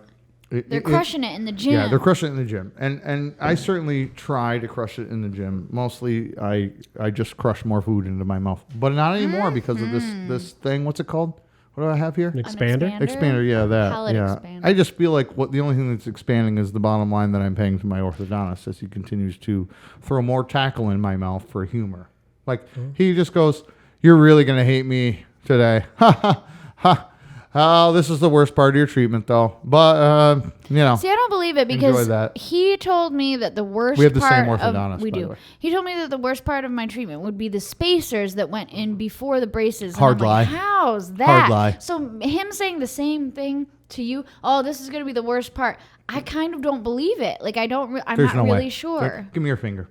They're crushing it in the gym. Yeah, they're crushing it in the gym, and I certainly try to crush it in the gym. Mostly, I just crush more food into my mouth, but not anymore because of this thing. What's it called? What do I have here? An expander? Expander, yeah, that. Palate Yeah, expander. I just feel like the only thing that's expanding is the bottom line that I'm paying to my orthodontist as he continues to throw more tackle in my mouth for humor. Like he just goes, "You're really gonna hate me today." Ha ha ha. this is the worst part of your treatment, though. But, you know. See, I don't believe it Enjoy because that. he told me that the worst We have the same part orthodontist, of we by the do. way. He told me that the worst part of my treatment would be the spacers that went in before the braces. Hard and I'm lie. Like, how's that? Hard lie. So him saying the same thing to you, oh, this is going to be the worst part. I kind of don't believe it. Like I'm There's not no really way. sure. Give me your finger.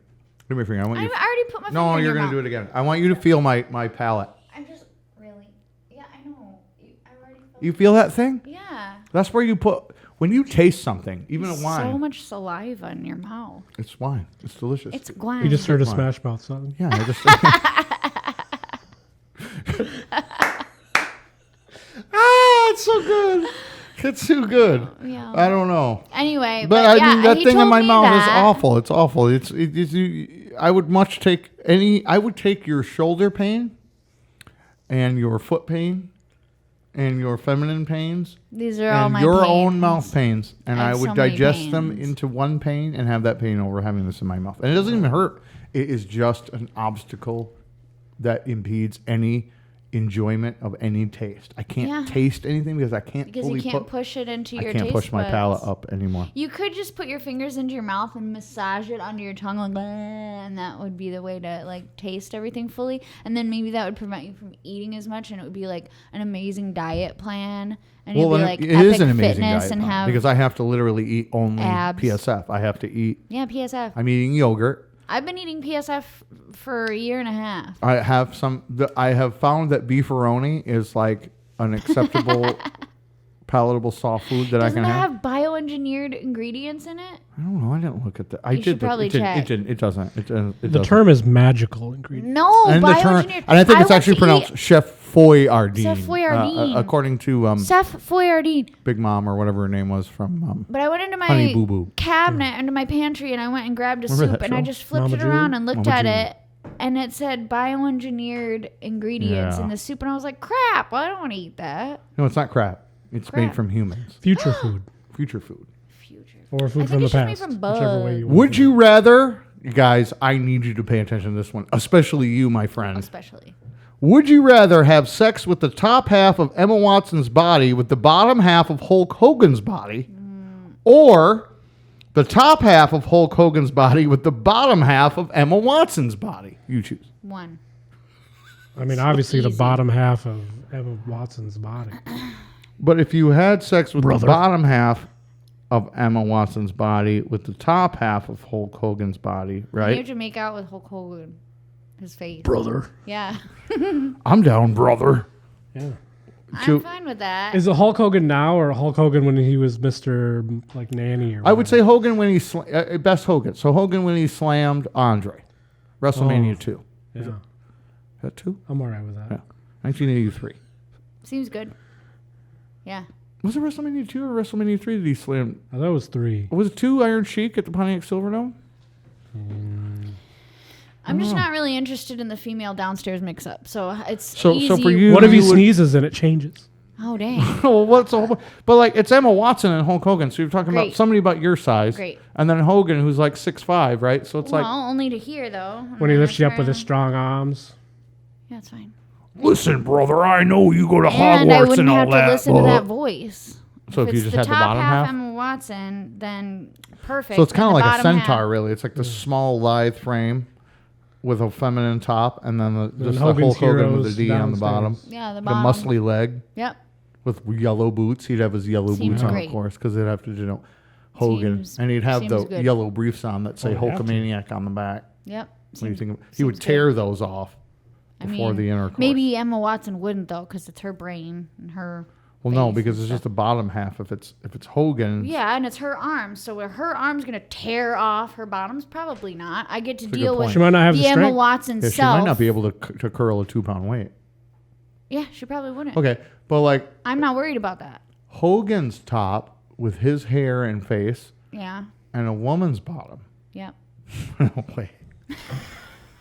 Give me your finger. I want I you. already put my finger No, in you're your going to do mouth. it again. I want you to feel my palate. I'm just really. Yeah, I know. I already felt You feel that thing? Yeah. That's where you put, when you taste something, even a wine. So much saliva in your mouth. It's wine. It's delicious. It's wine. You just heard a Fine. Smash Mouth song. Yeah, I just. It's so good. It's too good. Yeah. I don't know. Anyway, But I yeah, mean, that he thing in told my me mouth is that. awful. It's awful. I would much take I would take your shoulder pain and your foot pain and your feminine pains These are all and my your pains. own mouth pains. And I I have would so many digest them pains. into one pain and have that pain over having this in my mouth. And it doesn't even hurt. It is just an obstacle that impedes any enjoyment of any taste. I can't Yeah. taste anything because I can't Because fully you can't push it into your I can't taste push my buds. palate up anymore. You could just put your fingers into your mouth and massage it under your tongue, like, and that would be the way to like taste everything fully. And then maybe that would prevent you from eating as much, and it would be like an amazing diet plan. And you'd be then like it epic is an amazing fitness diet and plan have because I have to literally eat only abs. PSF. I have to eat. yeah PSF. I'm eating yogurt. I've been eating PSF for a year and a half. I have I have found that beefaroni is like an acceptable, palatable soft food that Doesn't I it can have. have bioengineered ingredients in it? I don't know. I didn't look at that. I You did. should look- probably it, didn't- check. It didn't. It doesn't. It The doesn't. term is magical ingredient. No, and the term, bioengineered. and I think it's want actually to pronounced eat Chef Foyardine. Chef Foyardine. According to Chef Foyardine. Big Mom or whatever her name was from. But I went into Honey my Boo Boo. cabinet, into my pantry, and I went and grabbed a Remember soup, that and I show? just flipped Mama it June? around and looked Mama at June. it, and it said bioengineered ingredients Yeah. in the soup, and I was like, crap, well, I don't want to eat that. No, it's not crap. It's Crap. made from humans. Future food. Future food. Future. Or food I from think the it's just made past. from Whichever way bugs. you want. Would you rather, you guys, I need you to pay attention to this one, especially you, my friend. Especially. Would you rather have sex with the top half of Emma Watson's body with the bottom half of Hulk Hogan's body, or the top half of Hulk Hogan's body with the bottom half of Emma Watson's body? You choose. One. I mean, obviously the easy. bottom half of Emma Watson's body. But if you had sex with Brother. the bottom half of Emma Watson's body with the top half of Hulk Hogan's body, You right? have to make out with Hulk Hogan. His face. Brother. Yeah. I'm down, brother. Yeah. I'm fine with that. Is it Hulk Hogan now or Hulk Hogan when he was Mr. like Nanny or I would say whatever? Hogan when he best Hogan. So Hogan when he slammed Andre, WrestleMania 2. Yeah. Is that 2? I'm all right with that. Yeah. 1983. Seems good. Yeah. Was it WrestleMania 2 or WrestleMania 3 that he slammed? Oh, that was 3. Was it 2 Iron Sheik at the Pontiac Silverdome? I'm just not really interested in the female downstairs mix-up. So it's So easy. for you, What if he you would- sneezes and it changes? Oh, dang. Well, what's the whole? But like it's Emma Watson and Hulk Hogan. So you're talking about Great. somebody about your size, Great. and then Hogan who's like 6'5", right? So it's Well, like, only to hear, though. When he lifts you up with his strong arms. Yeah, it's fine. Listen, brother, I know you go to And I Hogwarts wouldn't and all have to that. listen to but- that voice. So if you it's just the had the top bottom half? Emma Watson, then perfect. so it's kind of And the like a bottom centaur, half- really. It's like the small lithe frame with a feminine top, and then just the Hogan's Hulk Hogan with Heroes the D on the bottom, downstairs. Yeah, the the bottom. muscly leg Yep. with yellow boots. He'd have his yellow Seems boots on, great. of course, because they'd have to denote Hogan, Seems- and he'd have the seems good. yellow briefs on that say Oh, have to. Hulkamaniac on the back. Yep. When you Seems- think he would seems tear those off I before mean, the intercourse. Maybe Emma Watson wouldn't, though, because it's her brain and her. Well, no, face because and it's just stuff. the bottom half. If it's Hogan, Yeah, and it's her arms. So are her arms going to tear off her bottoms? Probably not. I get to a good deal with point. She might not have the the Emma strength. Watson yeah, she self. might not be able to curl a 2-pound weight. Yeah, she probably wouldn't. Okay, but like I'm not worried about that. Hogan's top with his hair and face, Yeah. and a woman's bottom. Yep. No way.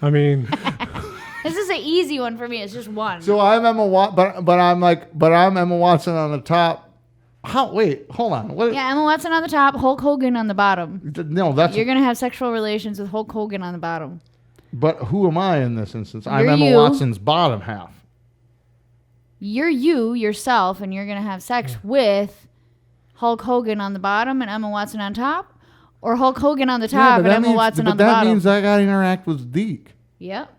I mean, This is an easy one for me. It's just one. So I'm Emma Watson, but I'm Emma Watson on the top. How? Wait, hold on. What? Yeah, Emma Watson on the top, Hulk Hogan on the bottom. No, that's. You're gonna have sexual relations with Hulk Hogan on the bottom. But who am I in this instance? I'm You're Emma you. Watson's bottom half. you're yourself, and you're going to have sex with Hulk Hogan on the bottom and Emma Watson on top, or Hulk Hogan on the top and Emma Watson on the bottom. But that means I got to interact with Deke. Yep.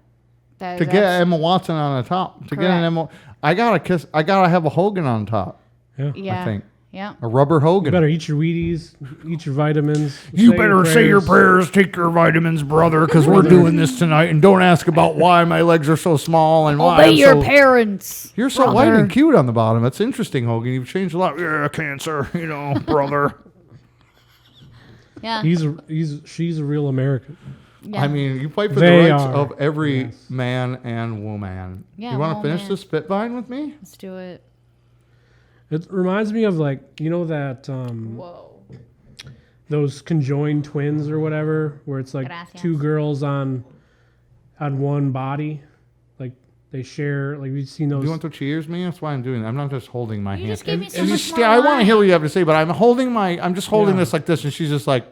To get Emma Watson on the top. To get an Emma, I got to kiss. I got to have a Hogan on top. Yeah. I think. Yeah. A rubber Hogan. You better eat your Wheaties, eat your vitamins. You better say your prayers, take your vitamins, brother, because we're doing this tonight. And don't ask about why my legs are so small and why. Obey I'm your so, parents. You're so white and cute on the bottom. That's interesting, Hogan. You've changed a lot. Yeah, cancer, brother. Yeah. She's a real American. Yeah. I mean, you fight for They the rights are. of every man and woman. Yeah, you want to finish man. this Fitvine with me? Let's do it. It reminds me of that Whoa. those conjoined twins or whatever, where it's like Gracias. two girls on one body, like they share. Like we've seen Do those. you want to cheers me? That's why I'm doing it. I'm not just holding my You hand. just gave me so And much you more I want to hear wine. what you have to say, but I'm just holding Yeah. this like this, and she's just like,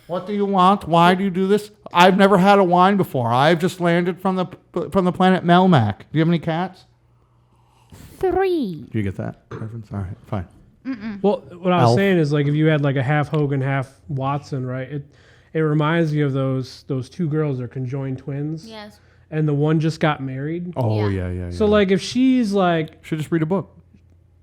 "What do you want? Why do you do this? I've never had a wine before. I've just landed from the planet Melmac. Do you have any cats? 3. Do you get that reference? All right, fine. Well, what I was Elf. saying is like if you had like a half Hogan, half Watson, right? It reminds me of those two girls. They're conjoined twins, Yes. and the one just got married. Oh Yeah. yeah. So like if she's like should just read a book.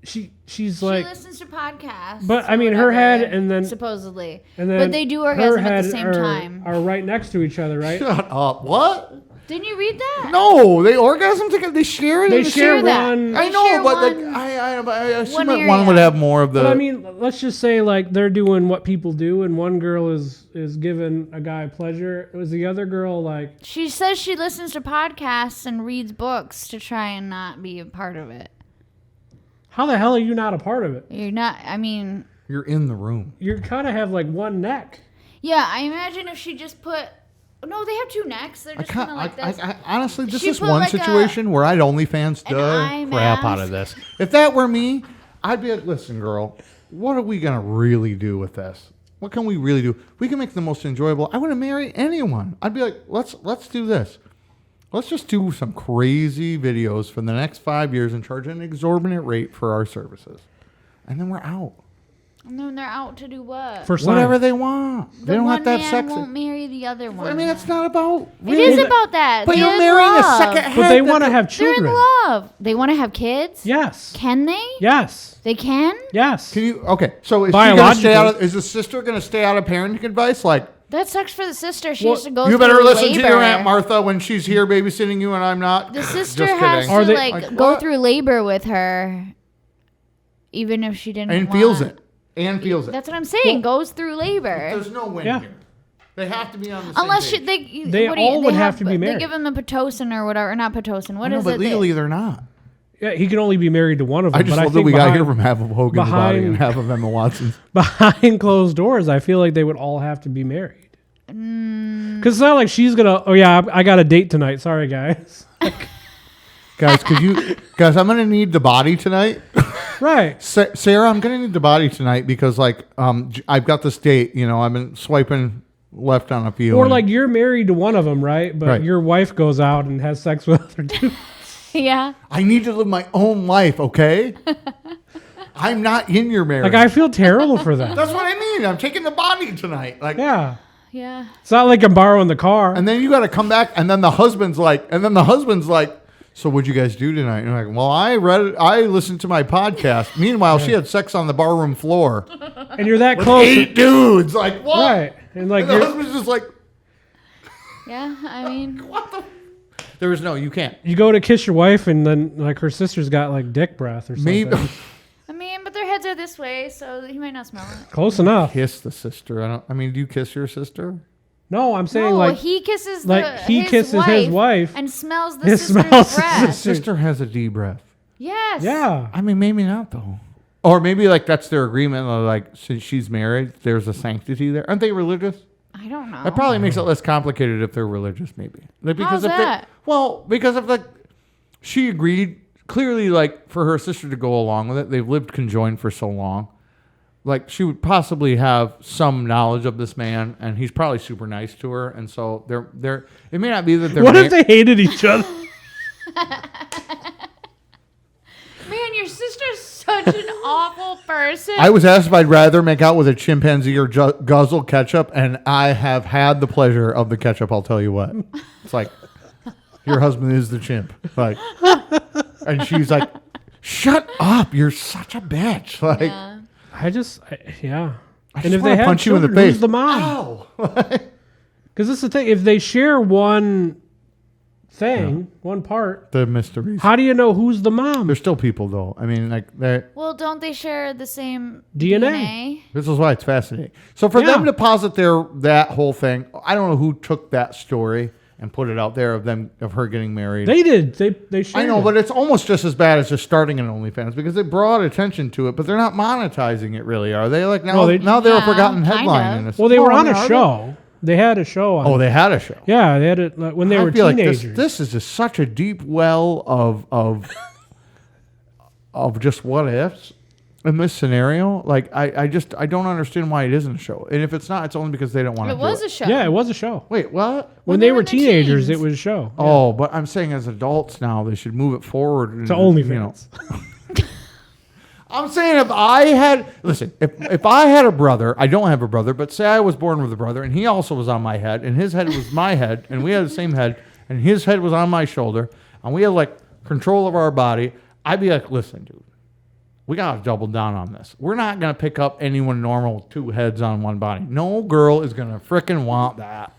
she's She like, listens to podcasts. but I or mean her whatever, head and then supposedly. and then But they do her orgasm at head the same are, time. are right next to each other, right? Shut up. What? Didn't you read that? No, they orgasm together. They share it. They in the share that. one. I They know, share but like one- I assume one that area. one would have more of the. But I mean, let's just say like they're doing what people do, and one girl is giving a guy pleasure. Was the other girl like? She says she listens to podcasts and reads books to try and not be a part of it. How the hell are you not a part of it? You're not, I mean, You're in the room. You kind of have like one neck. yeah, I imagine if she just put, no, they have 2 necks. They're just kind of like this. I honestly, this She is put one like situation where I'd OnlyFans an the eye crap out mask. of this. If that were me, I'd be like, listen, girl, what are we gonna really do with this? What can we really do? We can make the most enjoyable. I wouldn't marry anyone. I'd be like, let's do this. Let's just do some crazy videos for the next 5 years and charge an exorbitant rate for our services, and then we're out. And then they're out to do what? For Whatever science. they want. The They don't one have to have man sex. won't marry the other one. I mean, it's not about. It is about that. But They're you're in marrying a love. second head. But they want to have They're in children. love. They want to have kids? Yes. Can they? Yes. They can? Yes. Can you? Okay, so is she gonna stay out? Biologically. Is the sister gonna stay out of parenting advice? Like, That sucks for the sister. She Well, has to go you through better listen to your labor. Aunt Martha when she's here babysitting you, and I'm not. The sister Just has kidding. to they- like go what? through labor with her, even if she didn't. And want. feels it. And feels it. That's what I'm saying. Goes through labor. There's no win Yeah. here. They have to be on the same Unless page. They what do you- all would have to be They married. give them the pitocin or whatever, or not pitocin. What I know, is but it? legally they're not. Yeah, he can only be married to one of them. I just but love that think we got behind, here from half of Hogan's body behind- and half of Emma Watson's. behind closed doors. I feel like they would all have to be married. Mm. Because it's not like she's gonna. Oh yeah, I got a date tonight. Sorry guys. Guys, guys, I'm gonna need the body tonight. Right. Sarah, I'm gonna need the body tonight because I've got this date. You know, I've been swiping left on a few. Or and- like you're married to one of them, right? But Right. your wife goes out and has sex with other two. Yeah. I need to live my own life, okay? I'm not in your marriage. Like I feel terrible for that. That's what I mean. I'm taking the body tonight. Like, Yeah. Yeah. It's not like I'm borrowing the car. and then you got to come back, and then the husband's like, so what'd you guys do tonight? And you're like, well, I listened to my podcast. Meanwhile, she had sex on the barroom floor. And you're that close. 8 dudes. Like, what? Right. And like And the you're, husband's just like, Yeah. I mean, what the? There is no, you can't. you go to kiss your wife and then like her sister's got like dick breath or something. Maybe but their heads are this way, so he might not smell it. Close enough. kiss the sister. Do you kiss your sister? No, I'm saying No, like he kisses like he kisses his wife and smells the He sister's smells the breath. The sister has a D breath. Yes. yeah. I mean, maybe not though. Or maybe like that's their agreement. Like since she's married, there's a sanctity there. Aren't they religious? I don't know. That probably makes it less complicated if they're religious, maybe. Like, How's if that? Because of she agreed clearly, like for her sister to go along with it. They've lived conjoined for so long. Like she would possibly have some knowledge of this man, and he's probably super nice to her. And so they're. It may not be that they're. What if they hated each other? Man, your sister's such an awful person. I was asked if I'd rather make out with a chimpanzee or guzzle ketchup, and I have had the pleasure of the ketchup. I'll tell you what. It's like, your husband is the chimp. Like, and she's like, shut up. You're such a bitch. Like, Yeah. I just and if they punch you in the face, who's the mom? Ow. Because this is the thing. If they share one thing, one part, The mysteries. how do you know who's the mom? There's still people, though. I mean, like, Well, don't they share the same DNA? this is why it's fascinating. So for Yeah. them to posit that whole thing, I don't know who took that story and put it out there of her getting married. They did. They shared I know, it. but it's almost just as bad as just starting an OnlyFans because they brought attention to it, but they're not monetizing it really, are they? Like now, Well, now they're a Yeah, forgotten kind headline. of. In this. Well, they were on I a mean, are show. They had a show on. they? Oh, they had a show. Yeah, they had it when they I were feel teenagers. like this is just such a deep well of just what ifs in this scenario. Like I don't understand why it isn't a show, and if it's not, it's only because they don't want to. It was a show. Yeah, it was a show. Wait, what? When they were in their teenagers, teens. it was a show. Oh, but I'm saying as adults now, they should move it forward To and, OnlyFans. I'm saying if I had a brother, I don't have a brother, but say I was born with a brother and he also was on my head and his head was my head and we had the same head and his head was on my shoulder and we had like control of our body, I'd be like, listen, dude, we got to double down on this. We're not going to pick up anyone normal with two heads on one body. No girl is going to frickin' want that.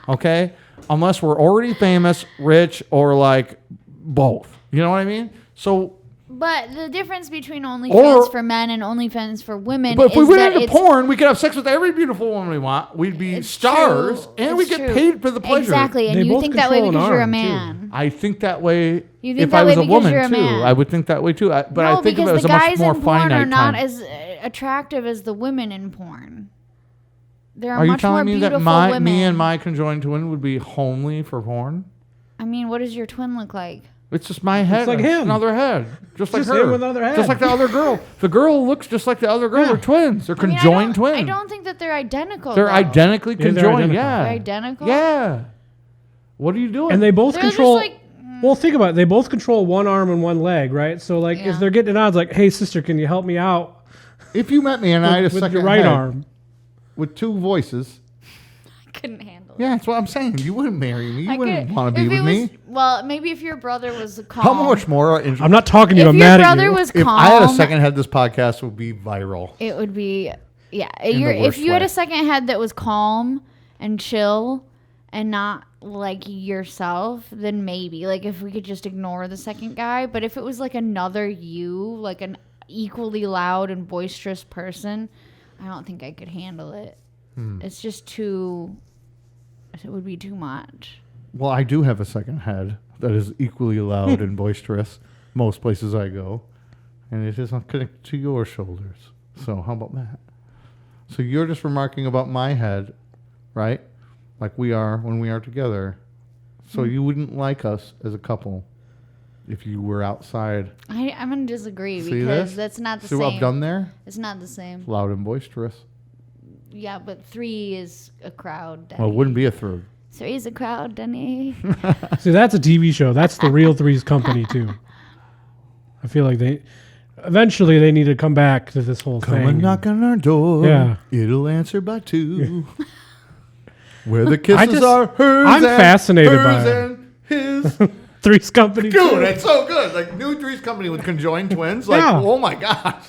Okay? Unless we're already famous, rich, or like both. You know what I mean? So... But the difference between OnlyFans Or- for men and OnlyFans for women But if we is went that into it's porn, we could have sex with every beautiful woman we want. We'd be It's stars, true. and we It's get true. paid for the pleasure. Exactly, and They you both think that way control an because you're a arm, too. man. I think that way. You think if that I was way a because woman you're a too, man. I would think that way too. But No, I think of it because as the a much guys more in porn finite are not time. as attractive as the women in porn. There are, Are you much more telling me that beautiful women. me and my conjoined twin would be homely for porn? I mean, what does your twin look like? It's just my head. like and him. Another head. Just like Just her. him with another head. Just like the other girl. The girl looks just like the other girl. Yeah. They're twins. They're I mean, conjoined twins. I don't think that they're identical. They're though. identically Yeah, they're conjoined. identical. Yeah. They're identical? Yeah. What are you doing? And they both They're control. just like, Well, think about it. They both control one arm and one leg, right? So, like, Yeah. if they're getting it on, it's like, hey, sister, can you help me out if you met me and I had a with second your right head arm? with two voices. couldn't handle it. Yeah, that's what I'm saying. You wouldn't marry me. You I wouldn't could- want to be if with it me. was- Well, maybe if your brother was calm. How much more? I'm not talking to you. If I'm your mad at brother you. was If calm, I had a second head, this podcast would be viral. it would be, yeah. the If worst you had way. a second head that was calm and chill and not like yourself, then maybe. Like if we could just ignore the second guy. But if it was like another you, like an equally loud and boisterous person, I don't think I could handle it. It's just too, it would be too much. Well, I do have a second head that is equally loud and boisterous most places I go, and it is not connected to your shoulders. So how about that? So you're just remarking about my head, right? Like we are when we are together. So you wouldn't like us as a couple if you were outside. I'm going to disagree See because this? that's not the See same. what I've done there? It's not the same. Loud and boisterous. Yeah, but 3 is a crowd. Denny. Well, it wouldn't be a third. 3 is a crowd, Denny. See, that's a TV show. That's the Real Three's company too. I feel like they eventually they need to come back to this whole Come thing. and knock on our door. Yeah. It'll answer by 2. Where the kisses just- are hers. I'm and fascinated hers by it. and his. Three's company. Dude, too. it's so good. Like new Three's Company with conjoined twins. Like, Yeah. oh my gosh.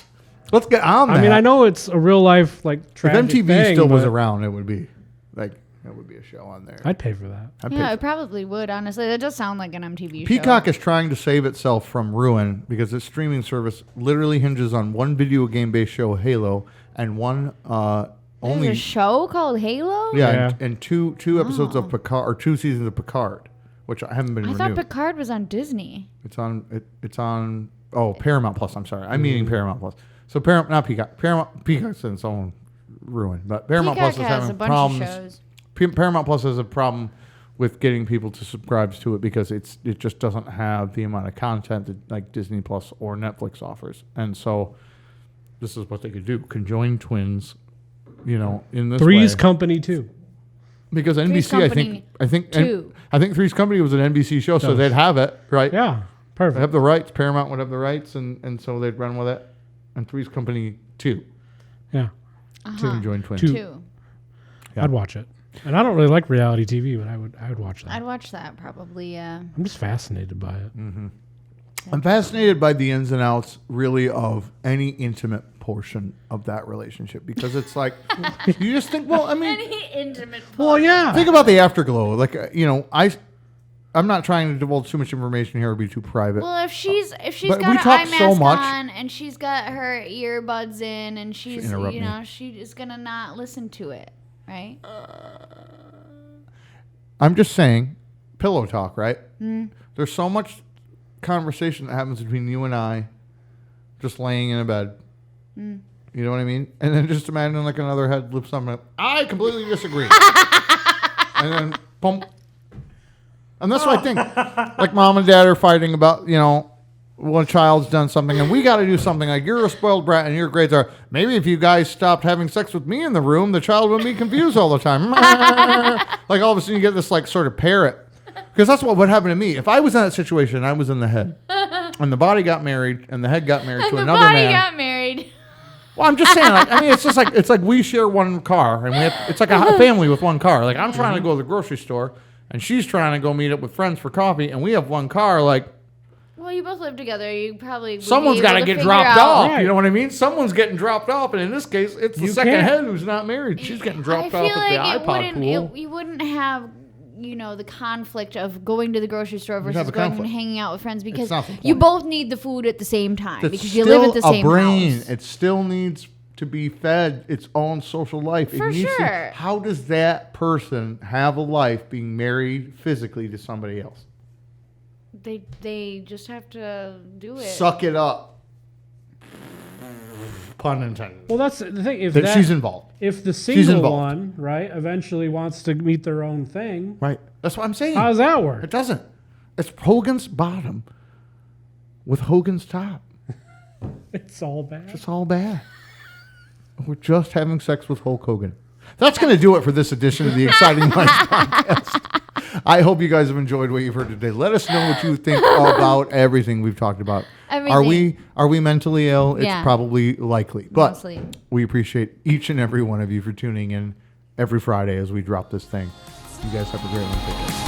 Let's get on that. I mean, I know it's a real life like if tragic MTV thing, still was but around, it would be like it would be a show on there. I'd pay for that. I'd Yeah, pick- it probably would, honestly. That does sound like an MTV Peacock show. is trying to save itself from ruin because its streaming service literally hinges on one video game based show, Halo, and one There's only a show called Halo? yeah, Yeah. and two episodes of Picard or 2 seasons of Picard, which I haven't been I renewed. thought Picard was on Disney. It's on Paramount Plus. I'm sorry, I'm meaning Paramount Plus. So Paramount, not Peacock. Peacock's in its own ruin, but Paramount Peacock Plus is has having a bunch problems. of shows. Paramount Plus has a problem with getting people to subscribe to it because it just doesn't have the amount of content that like Disney Plus or Netflix offers, and so this is what they could do: conjoin twins, in this Three's way. company too. Because Three's NBC, Company I think 2. I think Three's Company was an NBC show, so Does. they'd have it, right? Yeah, They perfect. have the rights. Paramount would have the rights, and so they'd run with it. And Three's Company 2. Yeah, Two conjoined twins. 2. 2. Yeah. I'd watch it. And I don't really like reality TV, but I would watch that. I'd watch that probably. Yeah. I'm just fascinated by it. I'm fascinated by the ins and outs, really, of any intimate portion of that relationship, because it's like you just think, well, I mean, Any intimate. Well, yeah. think about the afterglow. Like I'm not trying to divulge too much information here or be too private. Well, if she's But got we her talk eye so mask much. on and she's got her earbuds in and she's interrupt me. she is gonna not listen to it, right? I'm just saying, pillow talk, right? There's so much conversation that happens between you and I, just laying in a bed. You know what I mean? And then just imagine like another head lifts something up. I completely disagree. And then, boom. And that's what I think. Like mom and dad are fighting about, one child's done something and we got to do something. Like you're a spoiled brat and your grades are, maybe if you guys stopped having sex with me in the room, the child wouldn't be confused all the time. Like all of a sudden you get this like sort of parrot. Because that's what would happen to me. If I was in that situation, I was in the head. And the body got married and the head got married to The another body man. got married. Well, I'm just saying. It's like we share one car, and it's like a family with one car. Like I'm trying to go to the grocery store, and she's trying to go meet up with friends for coffee, and we have one car. Like Well, you both live together. You probably would someone's got to get figure dropped out- off. Right. You know what I mean? Someone's getting dropped off, and in this case, it's the You second can't- head who's not married. She's getting dropped I off feel at the like iPod pool. you wouldn't have the conflict of going to the grocery store have versus a going and conflict. hanging out with friends because not the you point. both need the food at the same time It's because you live at the still same a brain. house. It still needs to be fed its own social life. For it needs sure. To, how does that person have a life being married physically to somebody else? They just have to do it. Suck it up. Pun intended. Well, that's the thing. That she's involved. If the She's single involved. one, right, eventually wants to meet their own thing, Right. That's what I'm saying. how does that work? It doesn't. It's Hogan's bottom with Hogan's top. It's all bad. It's all bad. We're just having sex with Hulk Hogan. That's going to do it for this edition of the Exciting Minds podcast. I hope you guys have enjoyed what you've heard today. Let us know what you think about everything we've talked about. Everything. Are we mentally ill? Yeah. It's probably likely. But Mostly. we appreciate each and every one of you for tuning in every Friday as we drop this thing. You guys have a great one. Take care.